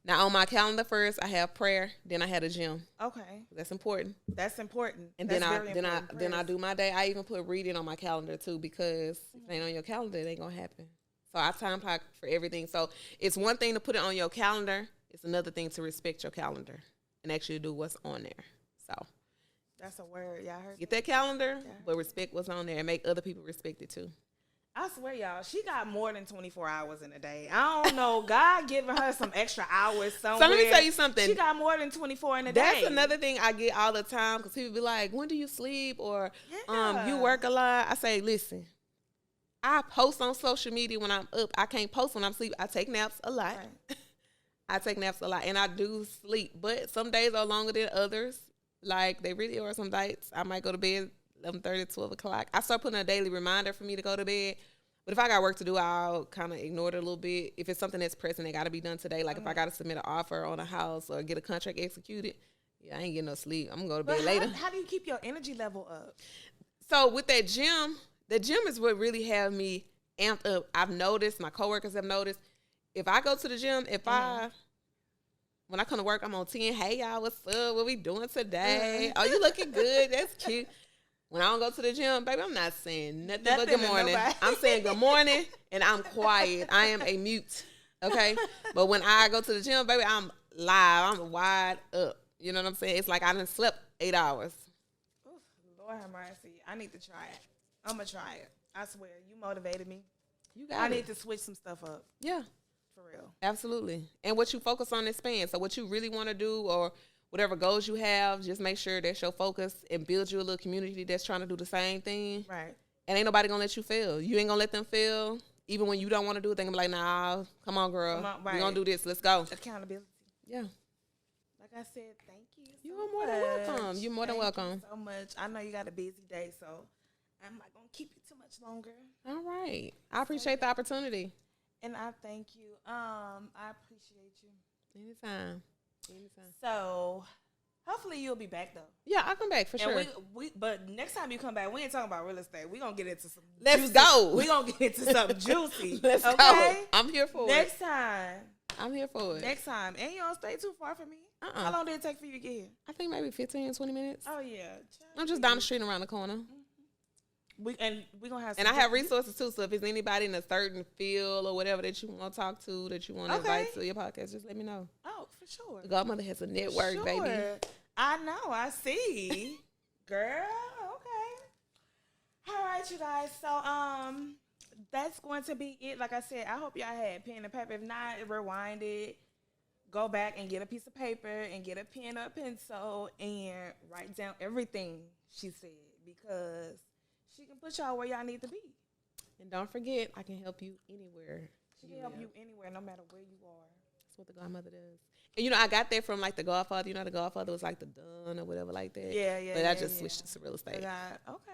on my calendar first, I have prayer. Then I had a gym. Okay. That's important. That's important. And then I do my day. I even put reading on my calendar too because if it ain't on your calendar, it ain't gonna happen. So I time block for everything. So it's one thing to put it on your calendar. It's another thing to respect your calendar and actually do what's on there. So that's a word. Y'all heard get that calendar, but respect what's on there and make other people respect it too. I swear, y'all, she got more than 24 hours in a day. I don't know. God giving her some extra hours somewhere. So let me tell you something. She got more than 24 in a day. That's another thing I get all the time because people be like, when do you sleep? Or you work a lot. I say, listen, I post on social media when I'm up. I can't post when I'm asleep. I take naps a lot. Right. I take naps a lot, and I do sleep. But some days are longer than others. Like, they really are. Some nights I might go to bed 11:30, 12 o'clock. I start putting a daily reminder for me to go to bed. But if I got work to do, I'll kind of ignore it a little bit. If it's something that's pressing, it got to be done today. Like if I got to submit an offer on a house or get a contract executed, I ain't getting no sleep. I'm going to go to bed later. How do you keep your energy level up? So with that gym is what really had me amped up. I've noticed, my coworkers have noticed, if I go to the gym, when I come to work, I'm on 10. Hey, y'all, what's up? What we doing today? Oh, you looking good. That's cute. When I don't go to the gym, baby, I'm not saying nothing but good morning. I'm saying good morning, and I'm quiet. I am a mute, okay? But when I go to the gym, baby, I'm live. I'm wide up. You know what I'm saying? It's like I done slept 8 hours. Oof, Lord have mercy. I need to try it. I'm going to try it. I swear. You motivated me. I need to switch some stuff up. Yeah. For real. Absolutely. And what you focus on expands. So what you really want to do or whatever goals you have, just make sure that's your focus and build you a little community that's trying to do the same thing. Right. And ain't nobody going to let you fail. You ain't going to let them fail. Even when you don't want to do it, they're going to be like, nah, come on, girl. Right. We're going to do this. Let's go. Accountability. Yeah. Like I said, thank you so You're more than welcome. You're more than welcome. Thank you so much. I know you got a busy day, so I'm not going to keep you too much longer. All right. I appreciate the opportunity. And I thank you. I appreciate you. Anytime. So, hopefully you'll be back though. Yeah, I'll come back for sure. But next time you come back, we ain't talking about real estate. We're gonna get into some. Let's go. We're gonna get into something juicy. Let's go. I'm here for next time. I'm here for it. Next time, and you don't stay too far from me. How long did it take for you to get here? I think maybe 15, 20 minutes. Oh yeah. I'm just down the street and around the corner. We're gonna have. And I have resources too. So if it's anybody in a certain field or whatever that you want to talk to, that you want to invite to your podcast, just let me know. Oh, for sure. The Godmother has a network, baby. I know. I see, girl. Okay. All right, you guys. So that's going to be it. Like I said, I hope y'all had pen and paper. If not, rewind it. Go back and get a piece of paper and get a pen or a pencil and write down everything she said, because she can put y'all where y'all need to be. And don't forget, I can help you anywhere. She can help you anywhere, no matter where you are. That's what the Godmother does. And, you know, I got that from, like, the Godfather. You know, the Godfather was, like, the Dunn or whatever like that. Yeah. But I just switched it to real estate. Okay.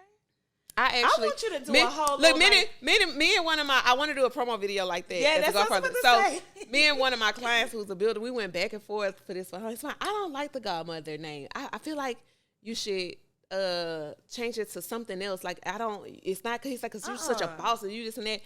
I want you to do a whole look. Me and one of my, I want to do a promo video like that. Yeah, that's what I was so say. Me and one of my clients who's a builder, we went back and forth for this. It's like, I don't like the Godmother name. I feel like you should change it to something else. Like, I don't. It's not. He's like, cause you're such a boss and you this and that.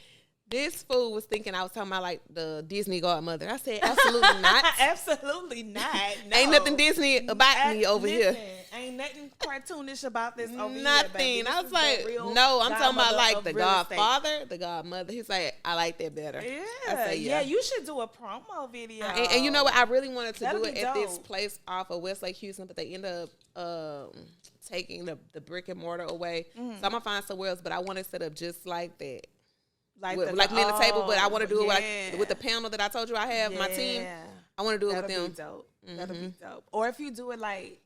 This fool was thinking I was talking about like the Disney Godmother. I said, absolutely not. Absolutely not. No. Ain't nothing Disney about me over here. Ain't nothing cartoonish about this over nothing. Here, I was like, no, I'm talking about like the Godfather, the Godmother. He's like, I like that better. Yeah. I say, yeah, you should do a promo video. And you know what? I really wanted to do it at dope. this place off of Westlake Houston, but they end up taking the brick and mortar away. So I'm gonna find somewhere else, but I want to set up just like that. Like me on the table, but I want to do it with the panel that I told you I have, my team. I want to do it with them. Be dope. That'll be dope. Or if you do it like,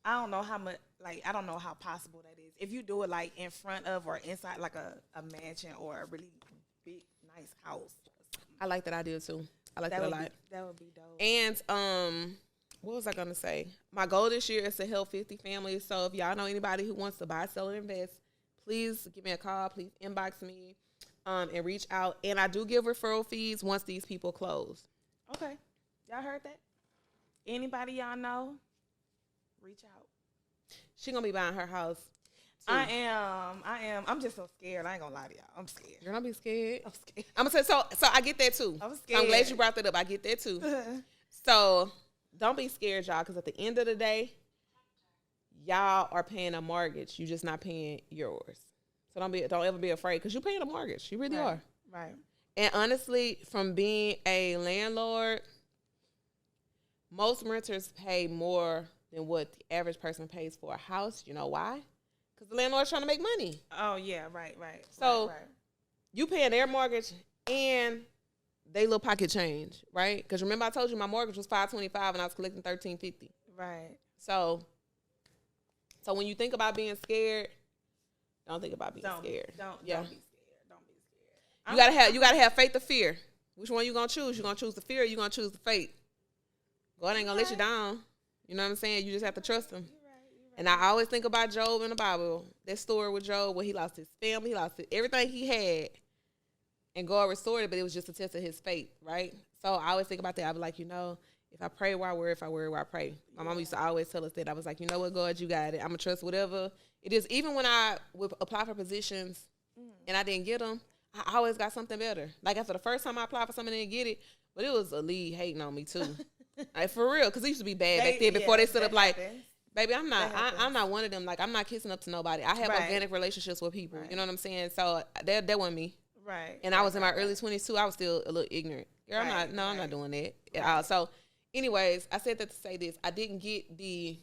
I don't know how much, like, I don't know how possible that is. If you do it like in front of or inside like a mansion or a really big, nice house. I like that idea too. I like that a lot. That would be dope. And what was I gonna say? My goal this year is to help 50 families. So if y'all know anybody who wants to buy, sell, or invest, please give me a call. Please inbox me. And reach out. And I do give referral fees once these people close. Okay. Y'all heard that? Anybody y'all know, reach out. She going to be buying her house, too. I am. I'm just so scared. I ain't going to lie to y'all. I'm scared. You're going to be scared? I'm scared. I'm going to say, so I get that, too. I'm scared. I'm glad you brought that up. I get that, too. So don't be scared, y'all, because at the end of the day, y'all are paying a mortgage. You're just not paying yours. So don't ever be afraid, because you're paying a mortgage. You really are. Right. And honestly, from being a landlord, most renters pay more than what the average person pays for a house. You know why? Because the landlord's trying to make money. Oh, yeah, right. So you paying their mortgage and they little pocket change, right? Because remember I told you my mortgage was $525 and I was collecting $1350. Right. So when you think about being scared, don't think about being scared. Don't be scared. You gotta have faith or fear. Which one you gonna choose? You gonna choose the fear or you gonna choose the faith? God ain't gonna let you down. You know what I'm saying? You just have to trust him. You're right. And I always think about Job in the Bible. That story with Job where he lost his family, he lost everything he had. And God restored it, but it was just a test of his faith, right? So I always think about that. I be like, if I pray where I worry, if I worry where I pray. My mom used to always tell us that. I was like, you know what, God, you got it. I'm going to trust whatever it is. Even when I would apply for positions and I didn't get them, I always got something better. Like after the first time I applied for something, I didn't get it, but it was a lead hating on me too. Like for real, because it used to be bad back then. Before they stood up like, baby, I'm not one of them. Like I'm not kissing up to nobody. I have organic relationships with people. You know what I'm saying? So that wasn't me. Right. And I was in my early 20s too. I was still a little ignorant. Girl, I'm not doing that at all. So, anyways, I said that to say this. I didn't get the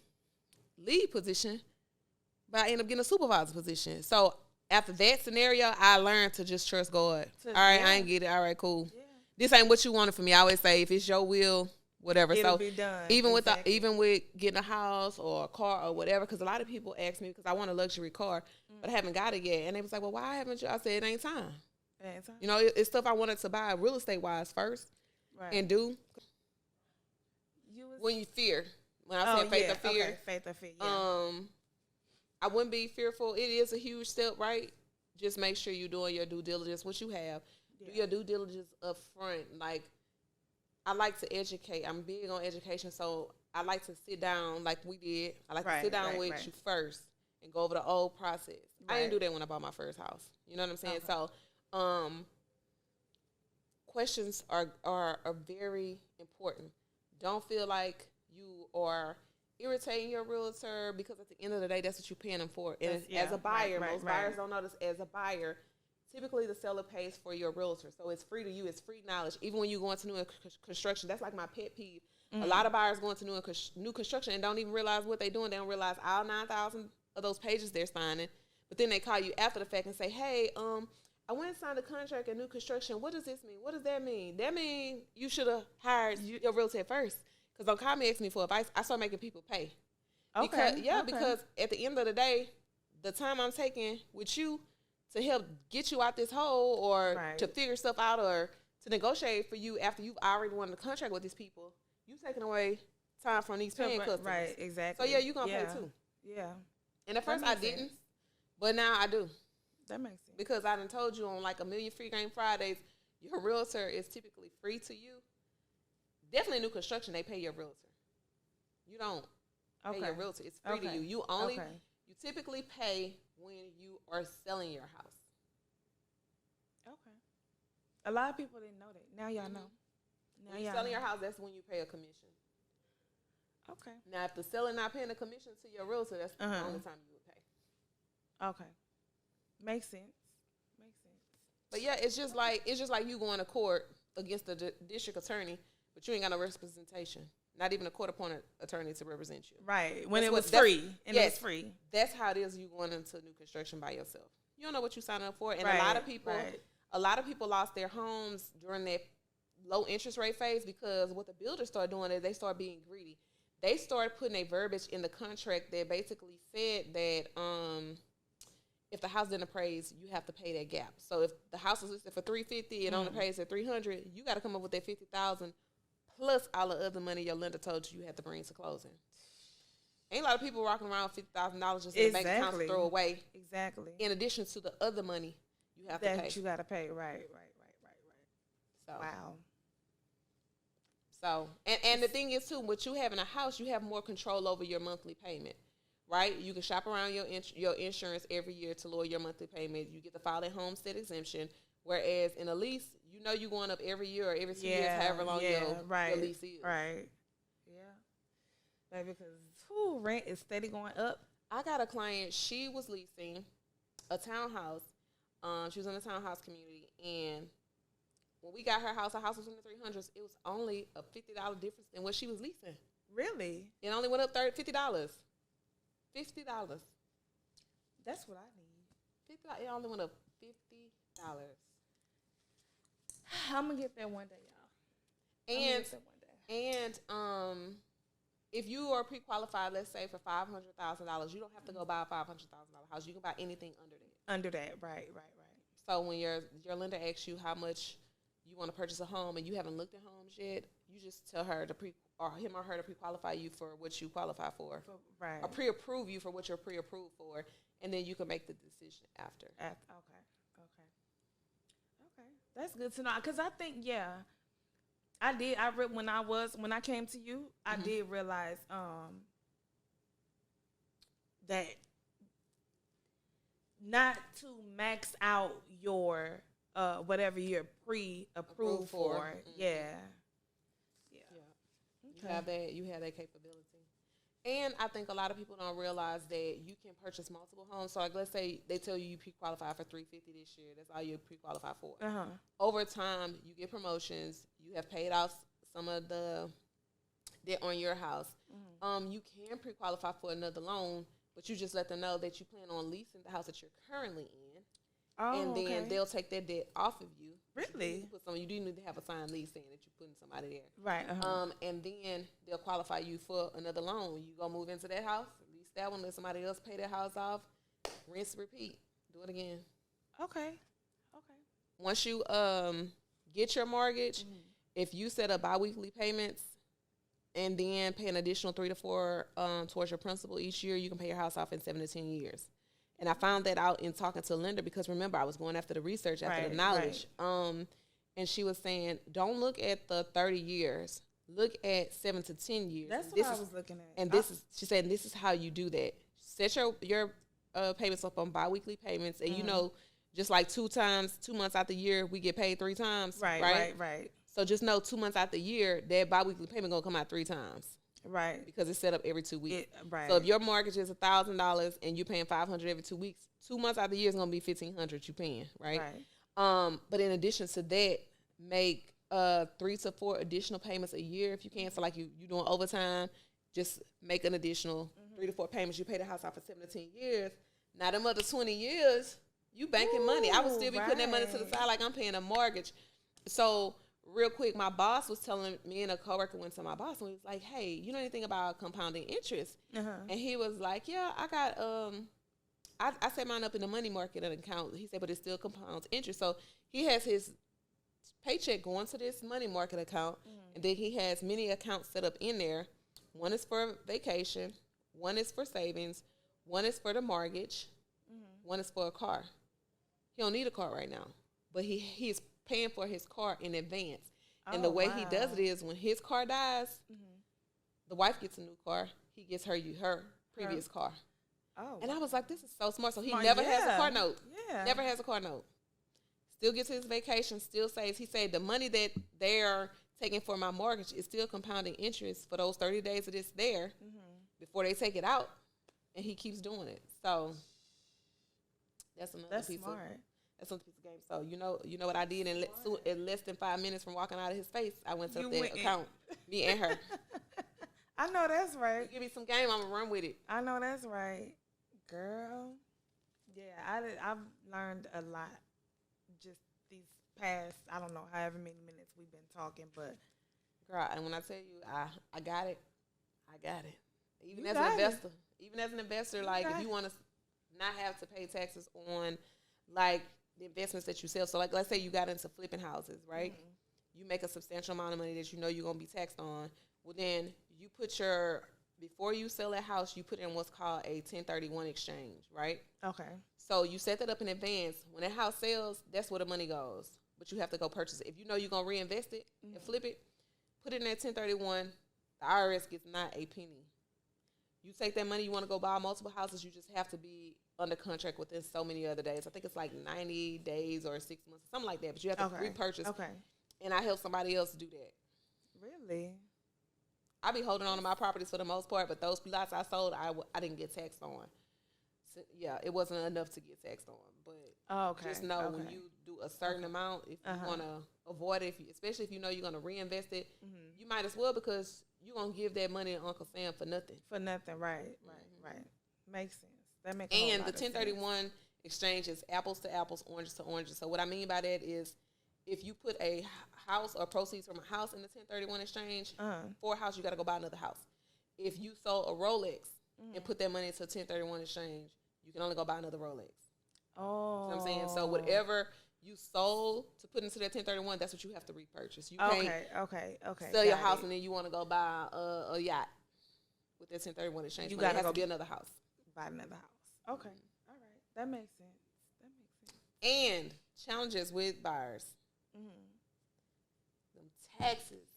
lead position, but I ended up getting a supervisor position. So after that scenario, I learned to just trust God. All right, I ain't get it. All right, cool. Yeah. This ain't what you wanted from me. I always say, if it's your will, whatever. It'll be done. Even with getting a house or a car or whatever, because a lot of people ask me because I want a luxury car, but I haven't got it yet, and they was like, well, why haven't you? I said, it ain't time. You know, it's stuff I wanted to buy real estate wise first and do. When you fear, when I say faith or fear, faith or fear. Yeah. I wouldn't be fearful. It is a huge step, right? Just make sure you're doing your due diligence. What you have, do your due diligence up front. Like I like to educate. I'm big on education, so I like to sit down like we did. I like to sit down with you first and go over the old process. I didn't do that when I bought my first house. You know what I'm saying? So. Questions are very important. Don't feel like you are irritating your realtor because at the end of the day, that's what you're paying them for. And as a buyer, most buyers don't know this. As a buyer, typically the seller pays for your realtor, so it's free to you. It's free knowledge. Even when you go into new construction, that's like my pet peeve. Mm-hmm. A lot of buyers go into new construction and don't even realize what they're doing. They don't realize all 9,000 of those pages they're signing, but then they call you after the fact and say, "Hey, I went and signed a contract in new construction. What does this mean? What does that mean?" That means you should have hired your realtor first. Because don't call me asking me for advice. I start making people pay. Because at the end of the day, the time I'm taking with you to help get you out this hole or to figure stuff out or to negotiate for you after you've already won the contract with these people, you taking away time from these paying customers. Right, exactly. So, you're going to pay too. Yeah. And at first I didn't, but now I do. That makes sense. Because I done told you on like a million free game Fridays, your realtor is typically free to you. Definitely new construction, they pay your realtor. You don't pay your realtor. It's free to you. You typically pay when you are selling your house. Okay. A lot of people didn't know that. Now y'all know. When you're selling your house, that's when you pay a commission. Okay. Now, if the seller not paying a commission to your realtor, that's the only time you would pay. Okay. Makes sense. But yeah, it's just like you going to court against the district attorney, but you ain't got no representation. Not even a court-appointed attorney to represent you. Right. When it was free. And it's free. That's how it is you going into new construction by yourself. You don't know what you signed up for. And a lot of people lost their homes during that low interest rate phase because what the builders started doing is they started being greedy. They started putting a verbiage in the contract that basically said that if the house didn't appraise, you have to pay that gap. So if the house is listed for $350 and only pays at $300, you got to come up with that $50,000 plus all the other money your lender told you had to bring to closing. Ain't a lot of people walking around with $50,000 just in the bank account to throw away. Exactly. In addition to the other money you have to pay. That you got to pay. Right. So, wow. So, and the thing is too, with you having a house, you have more control over your monthly payment. Right? You can shop around your insurance every year to lower your monthly payment. You get to file a homestead exemption. Whereas in a lease, you're going up every year or every 2 years, however long your lease is. Right. Yeah. Like because rent is steady going up. I got a client, she was leasing a townhouse. She was in a townhouse community. And when we got her house was in the 300s. It was only a $50 difference in what she was leasing. Really? It only went up $50. $50. That's what I need. $50. It only went up $50. I'm gonna get there one day, y'all. And if you are pre-qualified, let's say for $500,000, you don't have to go buy a $500,000 house. You can buy anything under that. Under that, right. So when your lender asks you how much you want to purchase a home and you haven't looked at homes yet, you just tell her him or her to pre-qualify you for what you qualify for. Right. Or pre-approve you for what you're pre-approved for, and then you can make the decision after. Okay. That's good to know. Because I think, I did. When I came to you, I did realize that not to max out your whatever you're pre-approved for. Mm-hmm. Yeah. Okay. You have that capability. And I think a lot of people don't realize that you can purchase multiple homes. So, like, let's say they tell you pre-qualify for $350 this year. That's all you pre-qualify for. Over time, you get promotions. You have paid off some of the debt on your house. You can pre-qualify for another loan, but you just let them know that you plan on leasing the house that you're currently in. And then they'll take that debt off of you. Really? You do need to have a signed lease saying that you're putting somebody there. Right. And then they'll qualify you for another loan. You go move into that house, lease that one, let somebody else pay that house off, rinse, repeat. Do it again. Okay. Once you get your mortgage, if you set up biweekly payments and then pay an additional 3 to 4 towards your principal each year, you can pay your house off in 7 to 10 years. And I found that out in talking to a lender because, remember, I was going after the research, after the knowledge. Right. And she was saying, don't look at the 30 years. Look at 7 to 10 years. That's what I was looking at. And she said, this is how you do that. Set your payments up on biweekly payments. And, just like 2 months out the year, we get paid 3 times. Right. So just know 2 months out the year, that biweekly payment going to come out 3 times. Right. Because it's set up every 2 weeks. Right. So if your mortgage is $1,000 and you're paying $500 every 2 weeks, 2 months out of the year is going to be $1,500 you're paying, right? But in addition to that, make 3 to 4 additional payments a year if you can. So like you doing overtime, just make an additional 3 to 4 payments. You pay the house off for 7 to 10 years. Now them other 20 years, you banking money. I would still be putting that money to the side like I'm paying a mortgage. So real quick, my boss was telling me, and a coworker went to my boss and he was like, hey, you know anything about compounding interest? And he was like, yeah, I got, I set mine up in the money market account. He said, but it still compounds interest. So he has his paycheck going to this money market account, and then he has many accounts set up in there. One is for vacation, one is for savings, one is for the mortgage, one is for a car. He don't need a car right now, but he's paying for his car in advance. And the way he does it is when his car dies, the wife gets a new car. He gets her previous car. And I was like, this is so smart. So he never has a car note. Never has a car note. Still gets his vacation, still saves. He said the money that they're taking for my mortgage is still compounding interest for those 30 days that it's there before they take it out. And he keeps doing it. So that's another piece of game. So you know what I did in less than 5 minutes from walking out of his face, I went to the account, me and her. I know that's right. You give me some game, I'm gonna run with it. I know that's right, girl. Yeah, I've learned a lot just these past, I don't know, however many minutes we've been talking, but girl, and when I tell you I got it. Even as an investor, like if you want to not have to pay taxes on like the investments that you sell. So like let's say you got into flipping houses, right? You make a substantial amount of money that you know you're gonna be taxed on. Well then you put before you sell that house, you put in what's called a 1031 exchange, right? Okay. So you set that up in advance. When that house sells, that's where the money goes. But you have to go purchase it. If you know you're gonna reinvest it and flip it, put it in that 1031. The IRS gets not a penny. You take that money, you want to go buy multiple houses, you just have to be under contract within so many other days. I think it's like 90 days or 6 months, something like that. But you have to repurchase. Okay. And I help somebody else do that. Really? I be holding on to my properties for the most part, but those lots I sold, I didn't get taxed on. So, yeah, it wasn't enough to get taxed on. But just know when you do a certain amount, if you want to avoid it, especially if you know you're going to reinvest it, you might as well because you're going to give that money to Uncle Sam for nothing. For nothing, right. Makes sense. That makes and the 1031 exchange is apples to apples, oranges to oranges. So what I mean by that is if you put a house or proceeds from a house in the 1031 exchange, for a house, you got to go buy another house. If you sold a Rolex and put that money into a 1031 exchange, you can only go buy another Rolex. Oh. You know what I'm saying? So whatever you sold to put into that 1031, that's what you have to repurchase. You can't sell your house and then you want to go buy a yacht with that 1031 exchange. You got to be another house. Buy another house. Okay. All right. That makes sense. And challenges with buyers. Them taxes.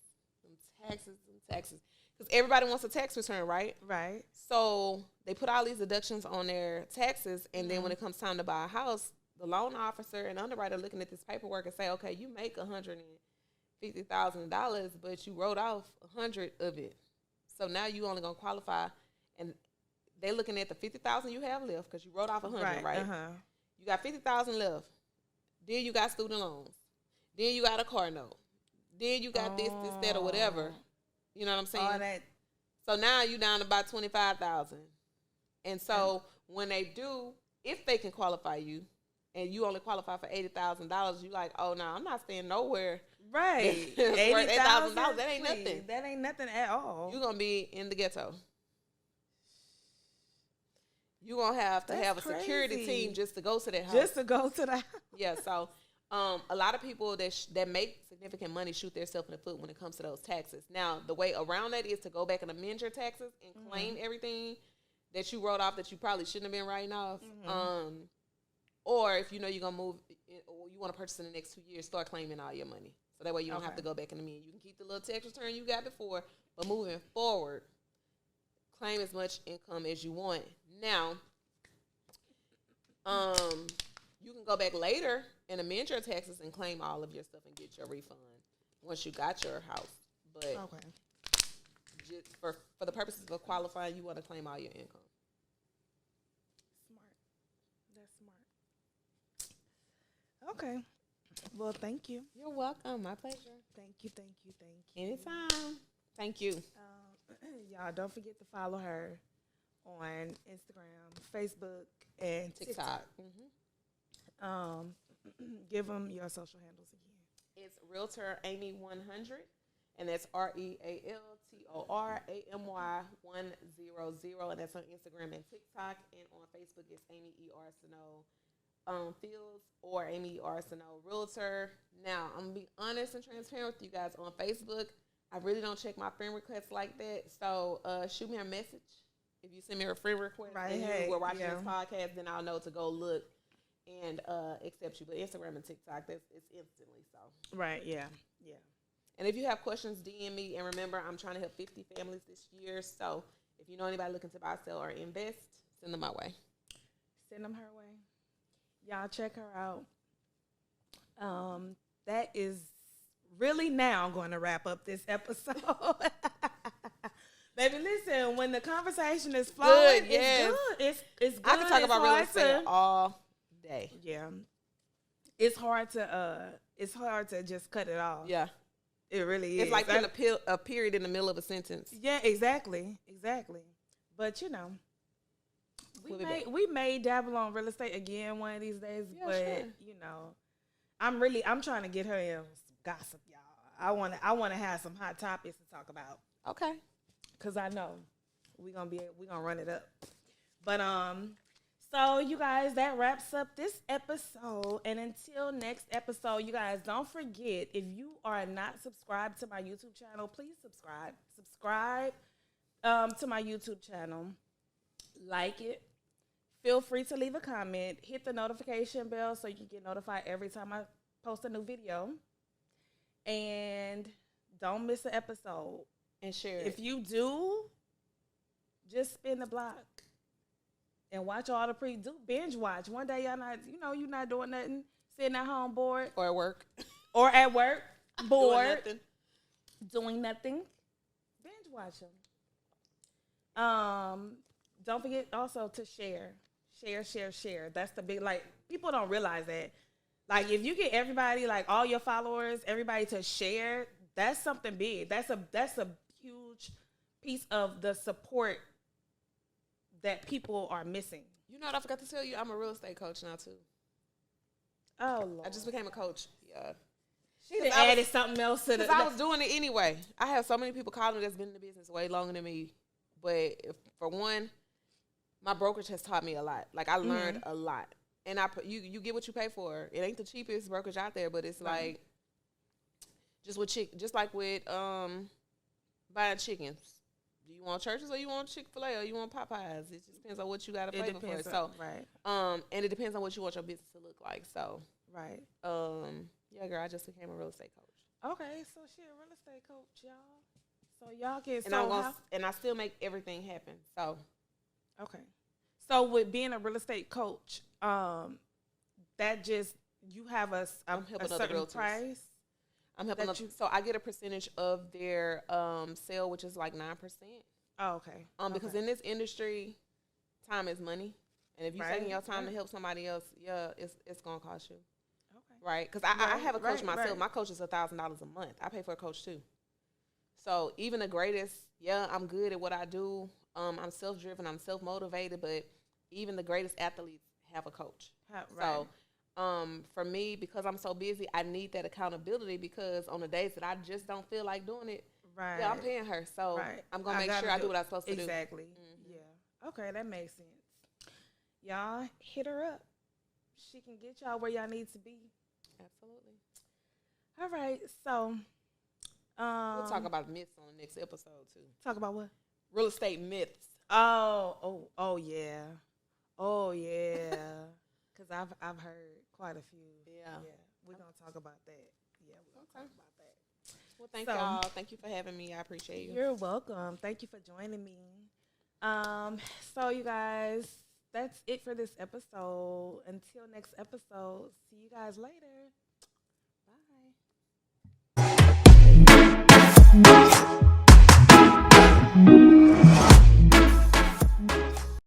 Because everybody wants a tax return, right? Right. So they put all these deductions on their taxes, and then when it comes time to buy a house, the loan officer and underwriter looking at this paperwork and say, okay, you make $150,000, but you wrote off 100 of it. So now you only gonna qualify, and they're looking at the 50,000 you have left because you wrote off 100, right? You got 50,000 left. Then you got student loans. Then you got a car note. Then you got this, that, or whatever. You know what I'm saying? All that. So now you down to about 25,000. And so when they do, if they can qualify you, and you only qualify for $80,000, you like, oh no, I'm not staying nowhere. Right. $80,000. That ain't nothing. That ain't nothing at all. You're gonna be in the ghetto. You're gonna have to have a security team just to go to that house. Just to go to that. Yeah. So a lot of people that make significant money shoot themselves in the foot when it comes to those taxes. Now, the way around that is to go back and amend your taxes and claim everything that you wrote off that you probably shouldn't have been writing off. Or if you know you're going to move, or you want to purchase in the next 2 years, start claiming all your money. So that way you don't have to go back and amend. You can keep the little tax return you got before, but moving forward, claim as much income as you want. Now, you can go back later and amend your taxes and claim all of your stuff and get your refund once you got your house. But just for the purposes of qualifying, you want to claim all your income. Smart. That's smart. Okay. Well, thank you. You're welcome. My pleasure. Thank you. Anytime. Thank you. Y'all don't forget to follow her on Instagram, Facebook, and TikTok. Give them your social handles again. It's Realtor Amy 100, and that's RealtorAmy100, and that's on Instagram and TikTok, and on Facebook it's Amy E. Arceneaux Fields or Amy E. Arceneaux Realtor. Now I'm gonna be honest and transparent with you guys. On Facebook, I really don't check my friend requests like that, so shoot me a message. If you send me a friend request and you were watching this podcast, then I'll know to go look and accept you. But Instagram and TikTok, it's instantly so. Right, yeah. And if you have questions, DM me. And remember, I'm trying to help 50 families this year. So if you know anybody looking to buy, sell, or invest, send them my way. Send them her way. Y'all check her out. That is really now going to wrap up this episode. Baby, listen, when the conversation is flowing, it's good. It's good. I can talk about real estate all day. Yeah. It's hard to just cut it off. Yeah. It really is. It's like putting a period in the middle of a sentence. Yeah, exactly. But you know, we may dabble on real estate again one of these days. Yeah, but you know, I'm trying to get her in some gossip, y'all. I wanna have some hot topics to talk about. Okay. Cause I know we gonna run it up. But so you guys, that wraps up this episode. And until next episode, you guys, don't forget, if you are not subscribed to my YouTube channel, please subscribe. Subscribe to my YouTube channel. Like it. Feel free to leave a comment. Hit the notification bell so you can get notified every time I post a new video. And don't miss an episode. And share it. If you do, just spin the block and watch all the binge watch. One day you're not doing nothing, sitting at home bored. Or at work. Bored. Doing nothing. Binge watch them. Don't forget also to share. Share. That's the big, people don't realize that. Like, if you get everybody, all your followers, everybody to share, that's something big. That's a huge piece of the support that people are missing. You know what I forgot to tell you? I'm a real estate coach now too. Oh, Lord. I just became a coach. Yeah. She done added something else to the... I was doing it anyway. I have so many people calling me that's been in the business way longer than me. But for one, my brokerage has taught me a lot. I learned a lot. And you get what you pay for. It ain't the cheapest brokerage out there, but it's just like with buying chickens. Do you want Church's or you want Chick-fil-A or you want Popeyes? It just depends on what you got to pay for. So, and it depends on what you want your business to look like. So, yeah, girl, I just became a real estate coach. Okay, so she a real estate coach, y'all. So y'all can and I still make everything happen. So, okay. So with being a real estate coach, that just you have I'm a helping other certain realtors. price. I'm helping them. So I get a percentage of their sale, which is like 9%. Oh, okay. Because in this industry, time is money, and if you're taking your time to help somebody else, it's gonna cost you. Okay. Right? Because I have a coach myself. My coach is $1,000 a month. I pay for a coach too. So even the greatest, I'm good at what I do. I'm self-driven. I'm self-motivated. But even the greatest athletes have a coach. Right. So for me, because I'm so busy, I need that accountability because on the days that I just don't feel like doing it, right. I'm paying her. So I'm going to make sure I do what I'm supposed to do. Exactly. Mm-hmm. Yeah. Okay, that makes sense. Y'all hit her up. She can get y'all where y'all need to be. Absolutely. All right. So we'll talk about myths on the next episode too. Talk about what? Real estate myths. Oh yeah. Because I've heard quite a few. Yeah. We're gonna talk about that. Yeah, we're gonna talk about that. Well, thank y'all. Thank you for having me. I appreciate you. You're welcome. Thank you for joining me. So you guys, that's it for this episode. Until next episode, see you guys later. Bye.